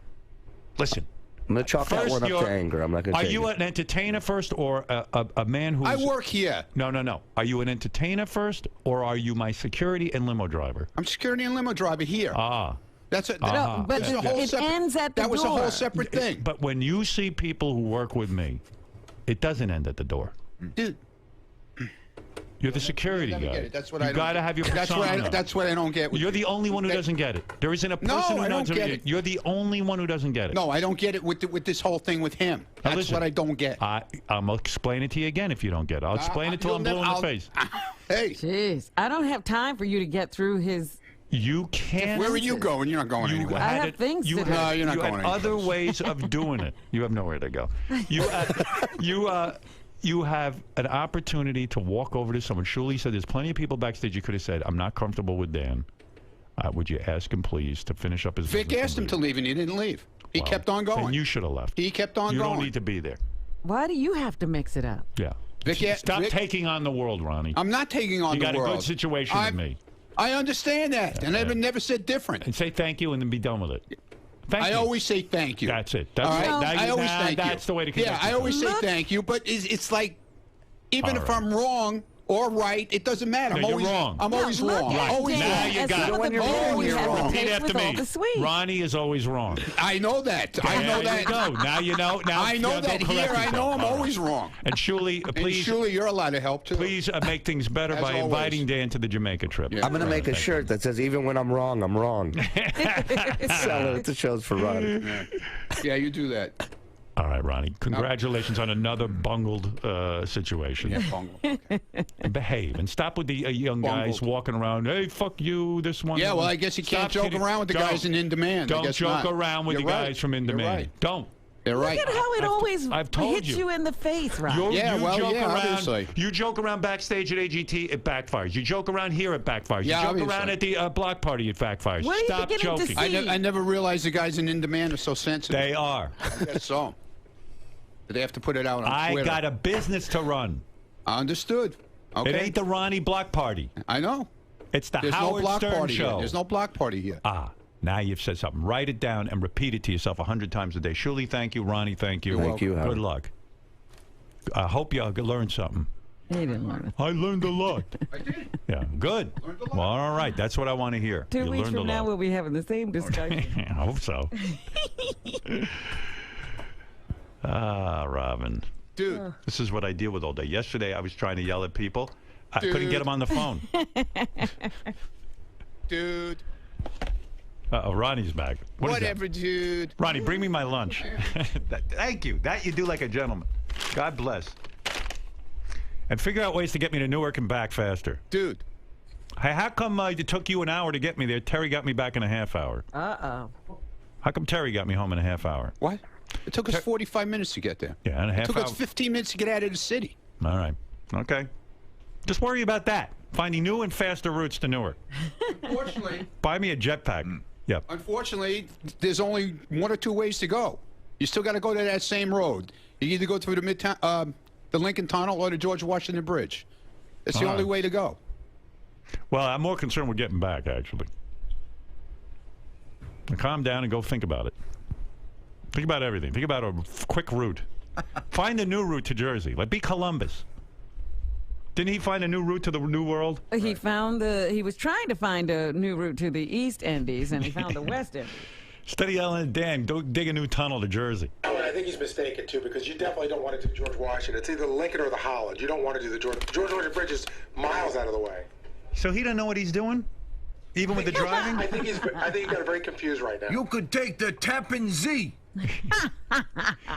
Speaker 3: Listen.
Speaker 11: I'm going to chalk that one up to anger. I'm not going to
Speaker 3: Are you an entertainer first or a man who...
Speaker 7: I work here.
Speaker 3: No. Are you an entertainer first or are you my security and limo driver?
Speaker 7: I'm security and limo driver here.
Speaker 3: Ah.
Speaker 7: That's a,
Speaker 4: No, but it ends at the door.
Speaker 7: That was a whole separate thing.
Speaker 3: But when you see people who work with me, it doesn't end at the door.
Speaker 7: Dude.
Speaker 3: You're the security guy.
Speaker 7: That's what
Speaker 3: you got to have your persona.
Speaker 7: That's what I don't get.
Speaker 3: You're the only one who doesn't get it. There isn't a person who doesn't get it. You're the only one who doesn't get it.
Speaker 7: No, I don't get it with this whole thing with him. That's what I don't get.
Speaker 3: I'm going to explain it to you again if you don't get it. I'll explain it till I'm blue in the face.
Speaker 7: Hey.
Speaker 4: Jeez. I don't have time for you to get through his...
Speaker 3: You can't.
Speaker 7: Where are you going? You're not going anywhere.
Speaker 4: I have things to do.
Speaker 7: No, you're not going anywhere.
Speaker 3: You had other ways of doing it. You have nowhere to go. You have an opportunity to walk over to someone. Shuli said there's plenty of people backstage. You could have said, I'm not comfortable with Dan. Would you ask him, please, to finish up his
Speaker 7: Vic asked him to leave, and he didn't leave. He kept on going.
Speaker 3: And you should have left.
Speaker 7: He kept on going.
Speaker 3: You don't need to be there.
Speaker 4: Why do you have to mix it up?
Speaker 3: Yeah. Stop taking on the world, Ronnie.
Speaker 7: I'm not taking on the world.
Speaker 3: You got a good situation with me.
Speaker 7: I understand that, and I've never said different.
Speaker 3: And say thank you and then be done with it.
Speaker 7: I always say thank you.
Speaker 3: That's it.
Speaker 7: All right? I always thank you.
Speaker 3: That's the way to conduct
Speaker 7: yourself. I always say thank you, but it's like, even if I'm wrong or right, it doesn't matter.
Speaker 3: No, you're wrong.
Speaker 7: I'm always wrong.
Speaker 3: Right.
Speaker 7: Always
Speaker 3: now
Speaker 7: wrong.
Speaker 3: you got it.
Speaker 7: When you're wrong, you're wrong.
Speaker 3: Repeat after me. Ronnie is always wrong.
Speaker 7: I know that. I know that.
Speaker 3: You go. Now you know. Now
Speaker 7: I know that here. I know I'm always wrong.
Speaker 3: And Shuli, please.
Speaker 7: And Shuli, you're allowed to help too.
Speaker 3: Please make things better by inviting Dan to the Jamaica trip.
Speaker 11: I'm going to make a shirt that says, even when I'm wrong, I'm wrong. Sell it at the shows for Ronnie.
Speaker 7: Yeah, you do that.
Speaker 3: All right, Ronnie. Congratulations on another bungled situation.
Speaker 7: Yeah, bungled. Okay.
Speaker 3: Behave and stop with the young guys walking around. Hey, fuck you! This one.
Speaker 7: Yeah, well, I guess you can't joke around with the guys in Demand.
Speaker 3: Don't joke around with the guys from In Demand.
Speaker 7: Right.
Speaker 3: Don't.
Speaker 7: They're right.
Speaker 4: Look at how it always
Speaker 3: told
Speaker 4: hits you in the face, right?
Speaker 7: Obviously.
Speaker 3: You joke around backstage at AGT, it backfires. You joke around here, it backfires.
Speaker 7: Yeah,
Speaker 3: you joke around at the block party, it backfires.
Speaker 4: What are you
Speaker 3: Stop
Speaker 4: beginning to
Speaker 3: joking.
Speaker 4: see?
Speaker 7: I never realized the guys in Demand are so sensitive.
Speaker 3: They are.
Speaker 7: I guess so. They have to put it out on Twitter.
Speaker 3: I got a business to run.
Speaker 7: Understood. Okay.
Speaker 3: It ain't the Ronnie block party.
Speaker 7: I know.
Speaker 3: It's the Howard Stern show.
Speaker 7: Here. There's no block party here.
Speaker 3: Now you've said something. Write it down and repeat it to yourself 100 times a day. Shuli, thank you. Ronnie, thank you.
Speaker 11: Thank you, Howard.
Speaker 3: Good luck. I hope you learned something.
Speaker 4: He didn't learn it.
Speaker 3: I learned a lot.
Speaker 7: I did.
Speaker 3: Yeah, good. Well, all right. That's what I want to hear.
Speaker 4: 2 weeks from now, we'll be having the same discussion.
Speaker 3: I hope so. Robin.
Speaker 7: Dude.
Speaker 3: This is what I deal with all day. Yesterday, I was trying to yell at people. I couldn't get them on the phone.
Speaker 7: Dude.
Speaker 3: Ronnie's back.
Speaker 7: Whatever, dude.
Speaker 3: Ronnie, bring me my lunch. Thank you. That you do like a gentleman. God bless. And figure out ways to get me to Newark and back faster.
Speaker 7: Dude.
Speaker 3: Hey, how come it took you an hour to get me there? Terry got me back in a half hour.
Speaker 4: Uh-oh.
Speaker 3: How come Terry got me home in a half hour?
Speaker 7: What? It took us 45 minutes to get there.
Speaker 3: Yeah, and a half hour.
Speaker 7: It took us 15 minutes to get out of the city.
Speaker 3: All right. Okay. Just worry about that. Finding new and faster routes to Newark.
Speaker 7: Unfortunately.
Speaker 3: Buy me a jetpack. Yep.
Speaker 7: Unfortunately, there's only 1 or 2 ways to go. You still got to go to that same road. You either go through the Lincoln Tunnel or the George Washington Bridge. It's the only way to go.
Speaker 3: Well, I'm more concerned with getting back, actually. Now, calm down and go think about it. Think about everything. Think about a quick route. Find a new route to Jersey. Like, be Columbus. Didn't he find a new route to the New World?
Speaker 4: He found he was trying to find a new route to the East Indies, and he found the West Indies.
Speaker 3: Instead of yelling at Dan, go dig a new tunnel to Jersey.
Speaker 12: I think he's mistaken, too, because you definitely don't want to do George Washington. It's either the Lincoln or the Holland. You don't want to do the George Washington Bridge is miles out of the way.
Speaker 3: So he doesn't know what he's doing? Even with the driving?
Speaker 12: I think he got very confused right now.
Speaker 1: You could take the Tappan Z.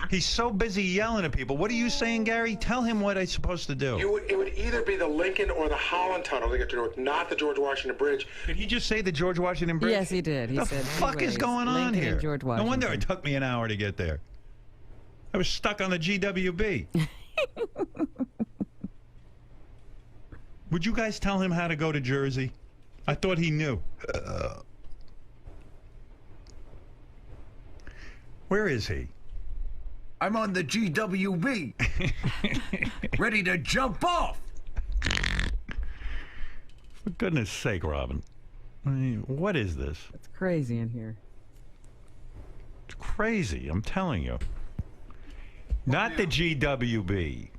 Speaker 3: He's so busy yelling at people. What are you saying, Gary? Tell him what I'm supposed to do.
Speaker 12: It would either be the Lincoln or the Holland Tunnel to get to Newark, not the George Washington Bridge.
Speaker 3: Did he just say the George Washington Bridge?
Speaker 4: Yes, he did. He
Speaker 3: the
Speaker 4: said,
Speaker 3: fuck is going on
Speaker 4: Lincoln
Speaker 3: here?
Speaker 4: and George Washington.
Speaker 3: No wonder it took me an hour to get there. I was stuck on the GWB. Would you guys tell him how to go to Jersey? I thought he knew. Where is he?
Speaker 1: I'm on the GWB. Ready to jump off.
Speaker 3: For goodness sake, Robin. I mean, what is this?
Speaker 4: It's crazy in here.
Speaker 3: crazy. I'm telling you. Not the GWB.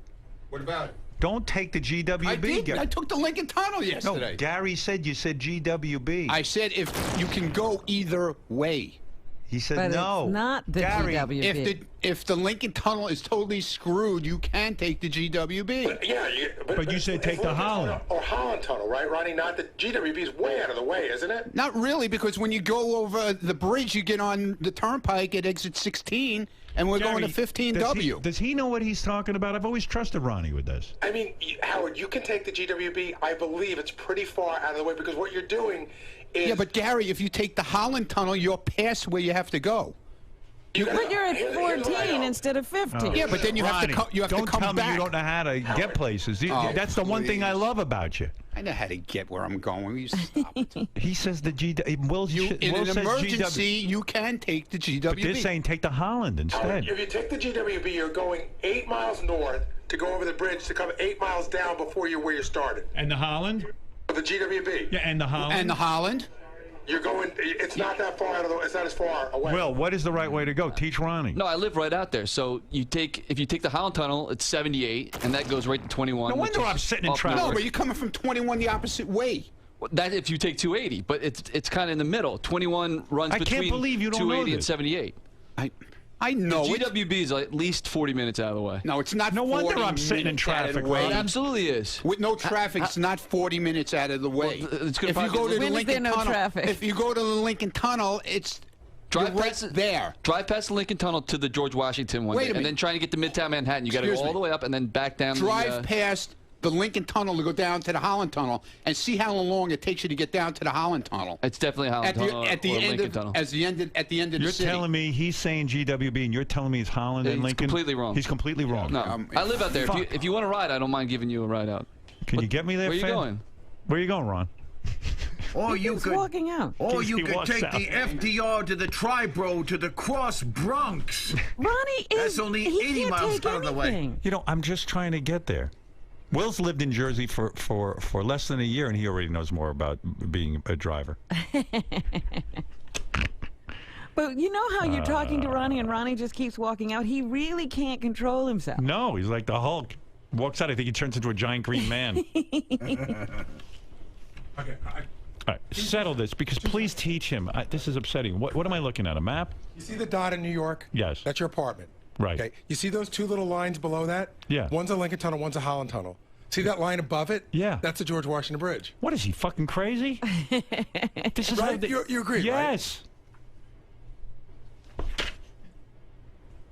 Speaker 7: What about it?
Speaker 3: Don't take the GWB.
Speaker 7: I did. I took the Lincoln Tunnel yesterday.
Speaker 3: No, Gary said you said GWB.
Speaker 7: I said if you can go either way.
Speaker 3: He said
Speaker 4: But
Speaker 3: no.
Speaker 4: it's not the
Speaker 3: Gary,
Speaker 4: GWB.
Speaker 7: If the Lincoln Tunnel is totally screwed, you can take the GWB.
Speaker 12: But
Speaker 3: you said take the Holland.
Speaker 12: Or Holland Tunnel, right, Ronnie? Not the GWB is way out of the way, isn't it?
Speaker 7: Not really, because when you go over the bridge, you get on the turnpike at exit 16, and we're going to 15W.
Speaker 3: Does he know what he's talking about? I've always trusted Ronnie with this.
Speaker 12: I mean, Howard, you can take the GWB. I believe it's pretty far out of the way because what you're doing is...
Speaker 7: Yeah, but Gary, if you take the Holland Tunnel, you're past where you have to go.
Speaker 4: But you're at 14 instead of 15.
Speaker 7: Yeah, but then you have to come. You have to come
Speaker 3: Don't tell me
Speaker 7: back.
Speaker 3: you don't know how to get places. That's the one thing I love about you.
Speaker 7: I know how to get where I'm going. You stop it.
Speaker 3: He says the GW. Will
Speaker 7: In an emergency, you can take the GWB.
Speaker 3: But they're saying take the Holland instead.
Speaker 12: If you take the GWB, you're going 8 miles north to go over the bridge to come 8 miles down before you're where you started.
Speaker 3: And the Holland?
Speaker 12: The GWB.
Speaker 3: Yeah, and the Holland.
Speaker 7: And the Holland.
Speaker 12: You're going. It's not that far out of the. It's not as far away.
Speaker 3: Will, what is the right way to go? Teach Ronnie.
Speaker 13: No, I live right out there. So if you take the Holland Tunnel, it's 78, and that goes right to 21.
Speaker 3: No wonder I'm sitting in traffic.
Speaker 7: No, but you're coming from 21 the opposite way.
Speaker 13: That if you take 280, but it's kind of in the middle. 21 runs
Speaker 3: I
Speaker 13: between
Speaker 3: can't believe you don't know
Speaker 13: 280 and
Speaker 3: this.
Speaker 13: 78.
Speaker 7: I know
Speaker 13: the
Speaker 7: it.
Speaker 13: GWB is at least 40 minutes out of the way.
Speaker 7: No, it's not.
Speaker 3: No wonder
Speaker 7: 40
Speaker 3: I'm sitting in
Speaker 7: minutes out of the
Speaker 3: traffic,
Speaker 7: way.
Speaker 13: It absolutely is.
Speaker 7: With no traffic, it's not 40 minutes out of the way.
Speaker 13: Well, it's gonna
Speaker 7: if you go to the
Speaker 4: When is there
Speaker 7: Lincoln
Speaker 4: no
Speaker 7: Tunnel,
Speaker 4: traffic?
Speaker 7: if you go to the Lincoln Tunnel, it's
Speaker 13: Drive
Speaker 7: you're
Speaker 13: past
Speaker 7: right there.
Speaker 13: Drive past the Lincoln Tunnel to the George Washington one
Speaker 7: Wait
Speaker 13: day,
Speaker 7: a
Speaker 13: and
Speaker 7: minute.
Speaker 13: then trying to get to Midtown Manhattan. You got to go
Speaker 7: Excuse
Speaker 13: all
Speaker 7: me.
Speaker 13: the way up and then back down.
Speaker 7: Drive past the Lincoln Tunnel to go down to the Holland Tunnel, and see how long it takes you to get down to the Holland Tunnel.
Speaker 13: It's definitely Holland Tunnel
Speaker 7: at the
Speaker 13: or
Speaker 7: end
Speaker 13: Lincoln
Speaker 7: of
Speaker 13: Tunnel.
Speaker 7: at the end of
Speaker 3: You're
Speaker 7: the city.
Speaker 3: telling me he's saying GWB, and you're telling me it's Holland and
Speaker 13: He's
Speaker 3: Lincoln?
Speaker 13: completely wrong.
Speaker 3: He's completely wrong.
Speaker 13: No, I live out there. If you want to ride, I don't mind giving you a ride out.
Speaker 3: Can you get me there?
Speaker 13: Where are you
Speaker 3: Fed?
Speaker 13: going?
Speaker 3: Where are you going, Ron?
Speaker 14: Or you
Speaker 4: He's
Speaker 14: could,
Speaker 4: walking out.
Speaker 14: or
Speaker 3: He
Speaker 14: you could
Speaker 3: walks
Speaker 14: take
Speaker 3: out.
Speaker 14: the FDR to the Tribro to the Cross Bronx.
Speaker 4: Ronnie is.
Speaker 14: That's only
Speaker 4: he
Speaker 14: 80
Speaker 4: can't
Speaker 14: miles
Speaker 4: take
Speaker 14: out of the way.
Speaker 4: anything.
Speaker 3: You know, I'm just trying to get there. Will's lived in Jersey for less than a year, and he already knows more about being a driver.
Speaker 4: But you know how you're talking to Ronnie and Ronnie just keeps walking out? He really can't control himself.
Speaker 3: No, he's like the Hulk. Walks out, I think he turns into a giant green man.
Speaker 12: Okay.
Speaker 3: All right, settle this, because please teach him. This is upsetting. What am I looking at, a map?
Speaker 12: You see the dot in New York?
Speaker 3: Yes.
Speaker 12: That's your apartment.
Speaker 3: Right.
Speaker 12: Okay. You see those two little lines below that?
Speaker 3: Yeah.
Speaker 12: One's a Lincoln Tunnel, one's a Holland Tunnel. See that line above it?
Speaker 3: Yeah.
Speaker 12: That's the George Washington Bridge.
Speaker 3: What is he, fucking crazy? This is
Speaker 12: Right?
Speaker 3: how they-
Speaker 12: You agree,
Speaker 3: Yes.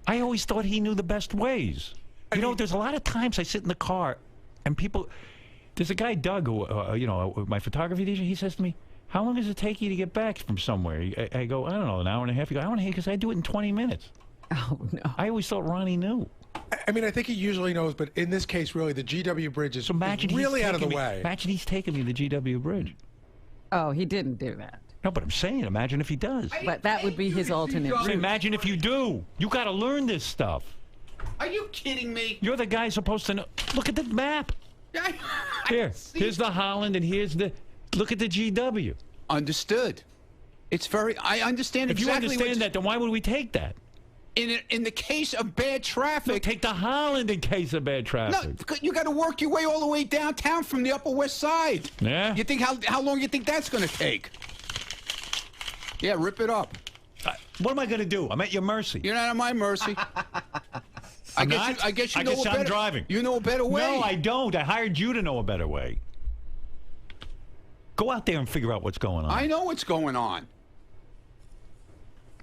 Speaker 3: I always thought he knew the best ways. You know, there's a lot of times I sit in the car and people... There's a guy, Doug, who, you know, my photography teacher, he says to me, how long does it take you to get back from somewhere? I go, I don't know, an hour and a half. You go, I want to hear, because I do it in 20 minutes.
Speaker 4: Oh, no.
Speaker 3: I always thought Ronnie knew.
Speaker 12: I mean, I think he usually knows, but in this case, really, the GW Bridge is really out of the way.
Speaker 3: Imagine he's taking me to the GW Bridge.
Speaker 4: Oh, he didn't do that.
Speaker 3: No, but I'm saying, imagine if he does.
Speaker 4: But that would be his alternate
Speaker 3: So
Speaker 4: route.
Speaker 3: imagine if you do. You got to learn this stuff.
Speaker 7: Are you kidding me?
Speaker 3: You're the guy supposed to know. Look at the map. Here's the Holland, and here's the. Look at the GW.
Speaker 7: Understood. It's very. I understand
Speaker 3: If you
Speaker 7: exactly
Speaker 3: understand that, then why would we take that?
Speaker 7: In the case of bad traffic.
Speaker 3: No, take the Holland in case of bad traffic.
Speaker 7: No, you got to work your way all the way downtown from the Upper West Side.
Speaker 3: Yeah.
Speaker 7: You think how long you think that's going to take? Yeah, rip it up.
Speaker 3: What am I going to do? I'm at your mercy.
Speaker 7: You're not at my mercy.
Speaker 3: I'm
Speaker 7: I guess you know a
Speaker 3: I'm
Speaker 7: better,
Speaker 3: driving.
Speaker 7: You know a better way.
Speaker 3: No, I don't. I hired you to know a better way. Go out there and figure out what's going on.
Speaker 7: I know what's going on.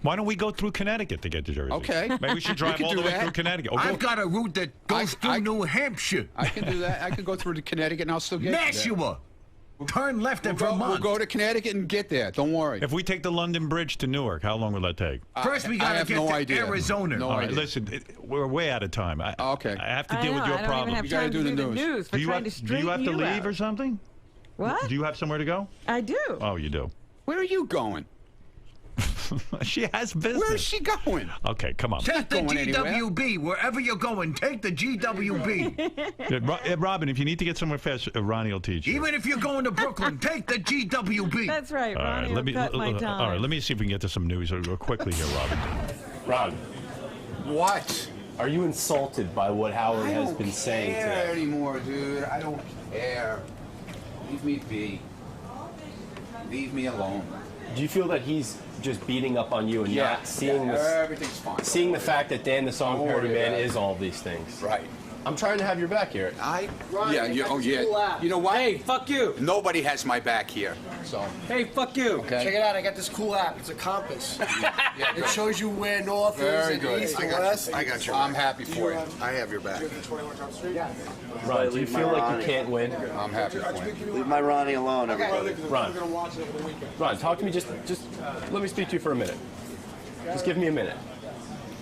Speaker 3: Why don't we go through Connecticut to get to Jersey?
Speaker 7: Okay.
Speaker 3: Maybe we should drive all the way through Connecticut.
Speaker 14: I've got a route that goes through New Hampshire.
Speaker 7: I can do that. I can go through to Connecticut and I'll still get
Speaker 14: Nashua. Turn left at Vermont.
Speaker 7: We'll go to Connecticut and get there. Don't worry.
Speaker 3: If we take the London Bridge to Newark, how long will that take?
Speaker 14: First, we
Speaker 7: I
Speaker 14: got to
Speaker 7: have
Speaker 14: get
Speaker 7: no
Speaker 14: to
Speaker 7: idea.
Speaker 14: Arizona.
Speaker 7: No
Speaker 3: All right,
Speaker 7: idea.
Speaker 3: listen, we're way out of time.
Speaker 7: Okay.
Speaker 3: I have to
Speaker 4: I
Speaker 3: deal with
Speaker 4: know,
Speaker 3: your
Speaker 4: I don't
Speaker 3: problem.
Speaker 4: even have
Speaker 7: You gotta
Speaker 4: time
Speaker 7: do
Speaker 4: to
Speaker 7: the
Speaker 4: do the
Speaker 7: news.
Speaker 4: news for trying to
Speaker 3: do
Speaker 4: straighten
Speaker 3: you have to leave
Speaker 4: out.
Speaker 3: or something?
Speaker 4: What?
Speaker 3: Do you have somewhere to go?
Speaker 4: I do.
Speaker 3: Oh, you do.
Speaker 7: Where are you going?
Speaker 3: She has business.
Speaker 7: Where is she going?
Speaker 3: Okay, come on.
Speaker 14: Take the
Speaker 7: going anywhere.
Speaker 14: GWB. Wherever you're going, take the GWB.
Speaker 3: Yeah, Robin, if you need to get somewhere fast, Ronnie will teach you.
Speaker 14: Even if you're going to Brooklyn, take the GWB.
Speaker 4: That's right,
Speaker 3: All
Speaker 4: Ronnie.
Speaker 3: right,
Speaker 4: will cut my time.
Speaker 3: all right, let me see if we can get to some news quickly here, Robin.
Speaker 8: Ron,
Speaker 7: What?
Speaker 8: are you insulted by what Howard has been saying
Speaker 7: I don't care
Speaker 8: today?
Speaker 7: anymore, dude. I don't care. Leave me be. Leave me alone.
Speaker 8: Do you feel that he's just beating up on you and not seeing
Speaker 7: everything's fine.
Speaker 8: seeing the fact that Dan the Song
Speaker 7: Don't
Speaker 8: Parody
Speaker 7: worry
Speaker 8: Man
Speaker 7: about it.
Speaker 8: is all these things?
Speaker 7: Right.
Speaker 8: I'm trying to have your back here.
Speaker 7: You know what?
Speaker 15: Hey, fuck you.
Speaker 7: Nobody has my back here. So.
Speaker 15: Hey, fuck you.
Speaker 7: Okay.
Speaker 15: Check it out. I got this cool app. It's a compass. It shows you where north
Speaker 7: Very
Speaker 15: is
Speaker 7: good.
Speaker 15: and east and west.
Speaker 2: I got your
Speaker 7: I'm
Speaker 2: back.
Speaker 7: happy for you.
Speaker 2: I have your back.
Speaker 8: Ron, do you feel like you can't win?
Speaker 7: I'm happy for you.
Speaker 11: Leave my Ronnie alone, everybody.
Speaker 8: Ron, talk to me. Just let me speak to you for a minute. Just give me a minute.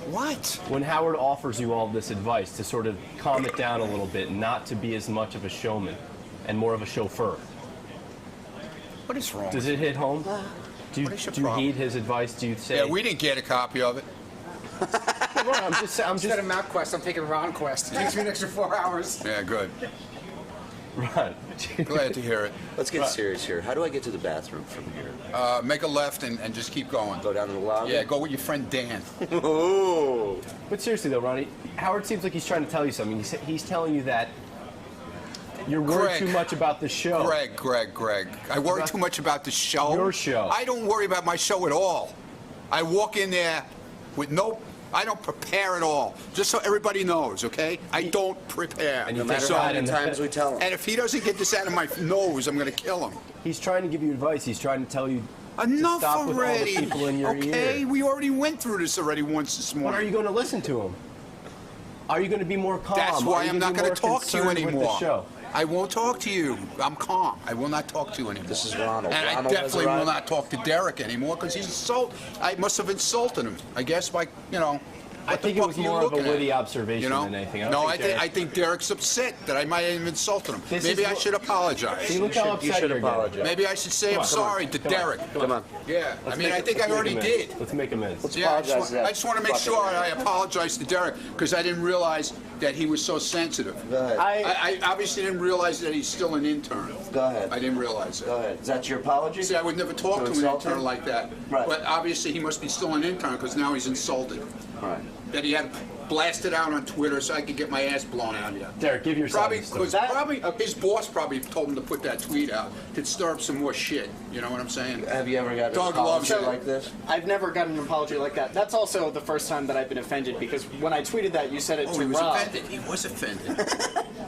Speaker 7: What?
Speaker 8: When Howard offers you all this advice to sort of calm it down a little bit, not to be as much of a showman and more of a chauffeur,
Speaker 7: What is wrong?
Speaker 8: does it hit home? Do you
Speaker 7: problem?
Speaker 8: heed his advice? Do you say?
Speaker 7: Yeah, we didn't get a copy of it.
Speaker 8: Ron, I'm just.
Speaker 15: Instead of MapQuest, I'm taking RonQuest. It takes me an extra 4 hours.
Speaker 7: Yeah, good.
Speaker 8: Ron.
Speaker 7: Glad to hear it.
Speaker 11: Let's get serious here. How do I get to the bathroom from here?
Speaker 7: Make a left and just keep going.
Speaker 11: Go down to the lobby?
Speaker 7: Yeah, go with your friend Dan.
Speaker 11: Oh.
Speaker 8: But seriously though, Ronnie, Howard seems like he's trying to tell you something. He's telling you that you're worried too much about the show.
Speaker 7: Greg. I worry too much about the show.
Speaker 8: Your show.
Speaker 7: I don't worry about my show at all. I walk in there with I don't prepare at all. Just so everybody knows, okay? I don't prepare.
Speaker 11: And no matter how many times we tell him.
Speaker 7: And if he doesn't get this out of my nose, I'm going to kill him.
Speaker 8: He's trying to give you advice. He's trying to tell you
Speaker 7: Enough
Speaker 8: to stop
Speaker 7: already.
Speaker 8: with all the people in your
Speaker 7: okay,
Speaker 8: ear.
Speaker 7: we already went through this already once this morning.
Speaker 8: But are you going to listen to him? Are you going to be more calm?
Speaker 7: That's why I'm not
Speaker 8: going to
Speaker 7: talk to you
Speaker 8: With the
Speaker 7: anymore.
Speaker 8: show?
Speaker 7: I won't talk to you. I'm calm. I will not talk to you anymore.
Speaker 11: This is Ronald.
Speaker 7: And
Speaker 11: Ronald
Speaker 7: I definitely
Speaker 11: has
Speaker 7: will
Speaker 11: arrived.
Speaker 7: not talk to Derek anymore because I must have insulted him. I guess by,
Speaker 8: I think it was more of a witty observation than anything.
Speaker 7: I think Derek's upset that I might have insulted him. Maybe I should apologize.
Speaker 8: See, look how upset you're getting.
Speaker 7: Maybe I should say I'm sorry to Derek.
Speaker 11: Come on.
Speaker 7: Yeah, I mean, I think I already did.
Speaker 8: Let's make amends.
Speaker 7: Yeah, I just want to make sure I apologize to Derek because I didn't realize that he was so sensitive.
Speaker 11: Go ahead.
Speaker 7: I obviously didn't realize that he's still an intern.
Speaker 11: Go ahead.
Speaker 7: I didn't realize it.
Speaker 11: Go ahead. Is that your apology?
Speaker 7: See, I would never talk to an
Speaker 11: insult
Speaker 7: intern
Speaker 11: him?
Speaker 7: like that.
Speaker 11: Right.
Speaker 7: But obviously he must be still an intern because now he's insulted.
Speaker 11: Right.
Speaker 7: That he had blasted out on Twitter so I could get my ass blown out here.
Speaker 8: Derek, give your
Speaker 7: Probably
Speaker 8: side.
Speaker 7: because his boss probably told him to put that tweet out to stir up some more shit. You know what I'm saying?
Speaker 11: Have you ever got
Speaker 7: Dog
Speaker 11: an
Speaker 7: loves
Speaker 11: apology
Speaker 7: it.
Speaker 11: like this?
Speaker 15: I've never gotten an apology like that. That's also the first time that I've been offended because when I tweeted that, you said it
Speaker 7: Oh,
Speaker 15: to
Speaker 7: he was
Speaker 15: Rob.
Speaker 7: offended. He was offended.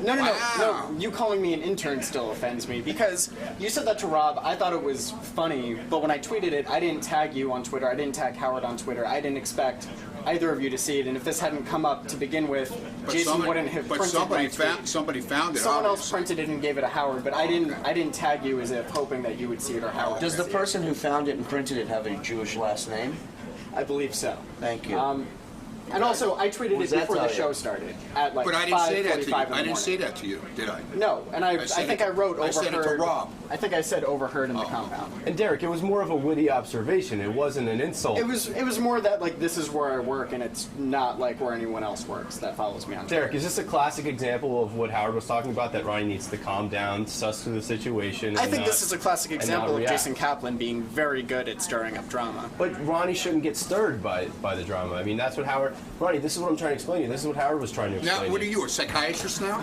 Speaker 15: No.
Speaker 7: Wow.
Speaker 15: You calling me an intern still offends me because you said that to Rob. I thought it was funny, but when I tweeted it, I didn't tag you on Twitter. I didn't tag Howard on Twitter. I didn't expect either of you to see it. And if this hadn't come up to begin with, Jason wouldn't have printed my tweet.
Speaker 7: Somebody found it.
Speaker 15: Someone else printed it and gave it to Howard, but I didn't tag you as if hoping that you would see it or Howard.
Speaker 11: Does the person who found it and printed it have a Jewish last name?
Speaker 15: I believe so.
Speaker 11: Thank you.
Speaker 15: And also, I tweeted
Speaker 11: What
Speaker 15: it
Speaker 11: does that
Speaker 15: before the
Speaker 11: tell you?
Speaker 15: show started at like
Speaker 7: But I didn't say that to you.
Speaker 15: 5:45 in the
Speaker 7: I didn't say
Speaker 15: morning.
Speaker 7: that to you, did I?
Speaker 15: No, and I
Speaker 7: said
Speaker 15: think
Speaker 7: it-
Speaker 15: I wrote
Speaker 7: I
Speaker 15: overheard.
Speaker 7: said it to Rob.
Speaker 15: I think I said overheard in the compound.
Speaker 8: And Derek, it was more of a witty observation. It wasn't an insult.
Speaker 15: It was more that like this is where I work and it's not like where anyone else works that follows me on Twitter.
Speaker 8: Derek, is this a classic example of what Howard was talking about? That Ronnie needs to calm down, suss through the situation.
Speaker 15: I
Speaker 8: and
Speaker 15: think
Speaker 8: not-
Speaker 15: this is a classic
Speaker 8: and not
Speaker 15: example of
Speaker 8: react.
Speaker 15: Jason Kaplan being very good at stirring up drama.
Speaker 8: But Ronnie shouldn't get stirred by the drama. I mean, that's what Howard. Ronnie, this is what I'm trying to explain to you. This is what Howard was trying to explain.
Speaker 7: Now, what are you, a psychiatrist now?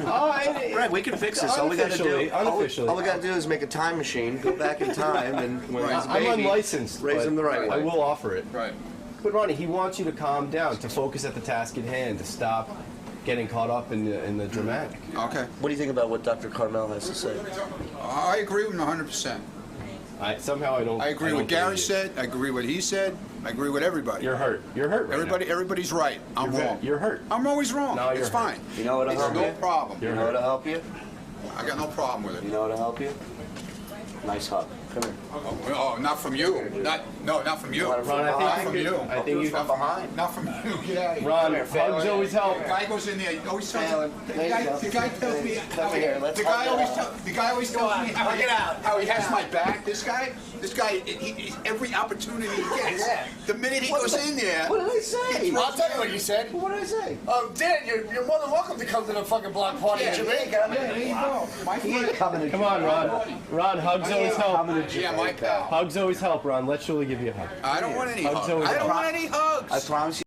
Speaker 11: Greg, we can fix this. All we got to do,
Speaker 8: Unofficially.
Speaker 11: all we got to do is make a time machine, go back in time, and when he's a
Speaker 8: I'm
Speaker 11: baby,
Speaker 8: unlicensed.
Speaker 11: raise
Speaker 8: but
Speaker 11: him the right way.
Speaker 8: I will offer it.
Speaker 7: Right.
Speaker 8: But Ronnie, he wants you to calm down, to focus at the task at hand, to stop getting caught up in the dramatic.
Speaker 7: Okay.
Speaker 11: What do you think about what Dr. Carmel has to say?
Speaker 7: I agree with him 100%.
Speaker 8: Somehow I don't.
Speaker 7: I agree
Speaker 8: don't
Speaker 7: with Gary
Speaker 8: believe
Speaker 7: said. I agree with what he said. I agree with everybody.
Speaker 8: You're hurt. You're hurt. Right
Speaker 7: Everybody's right. I'm
Speaker 8: You're
Speaker 7: wrong.
Speaker 8: You're hurt.
Speaker 7: I'm always wrong.
Speaker 8: No, you're
Speaker 7: it's
Speaker 8: hurt.
Speaker 7: fine.
Speaker 11: You know what'll
Speaker 7: It's
Speaker 11: help
Speaker 7: no
Speaker 11: you?
Speaker 7: problem.
Speaker 11: You know what'll help you?
Speaker 7: I got no problem with it.
Speaker 11: You know what'll help you? Nice hug. Come here.
Speaker 7: Oh, not from you. Not from you.
Speaker 11: Ron,
Speaker 7: Not from you.
Speaker 8: I think you.
Speaker 11: From behind.
Speaker 7: Not from you. Yeah.
Speaker 8: Ron, hugs always help.
Speaker 7: The guy goes in there. He always tells me.
Speaker 11: There you go.
Speaker 7: The guy tells me.
Speaker 11: Come here. Let's hug it out.
Speaker 7: The guy always tells me how he has my back. This guy. He every opportunity he gets. The minute he goes in there.
Speaker 11: What did I say?
Speaker 15: I'll tell you what you said.
Speaker 11: What did I say?
Speaker 15: Oh, Dan, you're more than welcome to come to the fucking block party in Jamaica.
Speaker 7: There you go. My
Speaker 11: He ain't
Speaker 7: friend.
Speaker 11: coming to
Speaker 8: Come on, Ron. Ron, hugs always help.
Speaker 7: Yeah, my pal.
Speaker 8: Hugs always help, Ron. Let's surely give you a hug.
Speaker 7: I don't want any
Speaker 8: Hugs
Speaker 7: hugs.
Speaker 8: always
Speaker 7: I don't
Speaker 8: help.
Speaker 7: want any hugs.
Speaker 11: I promise you.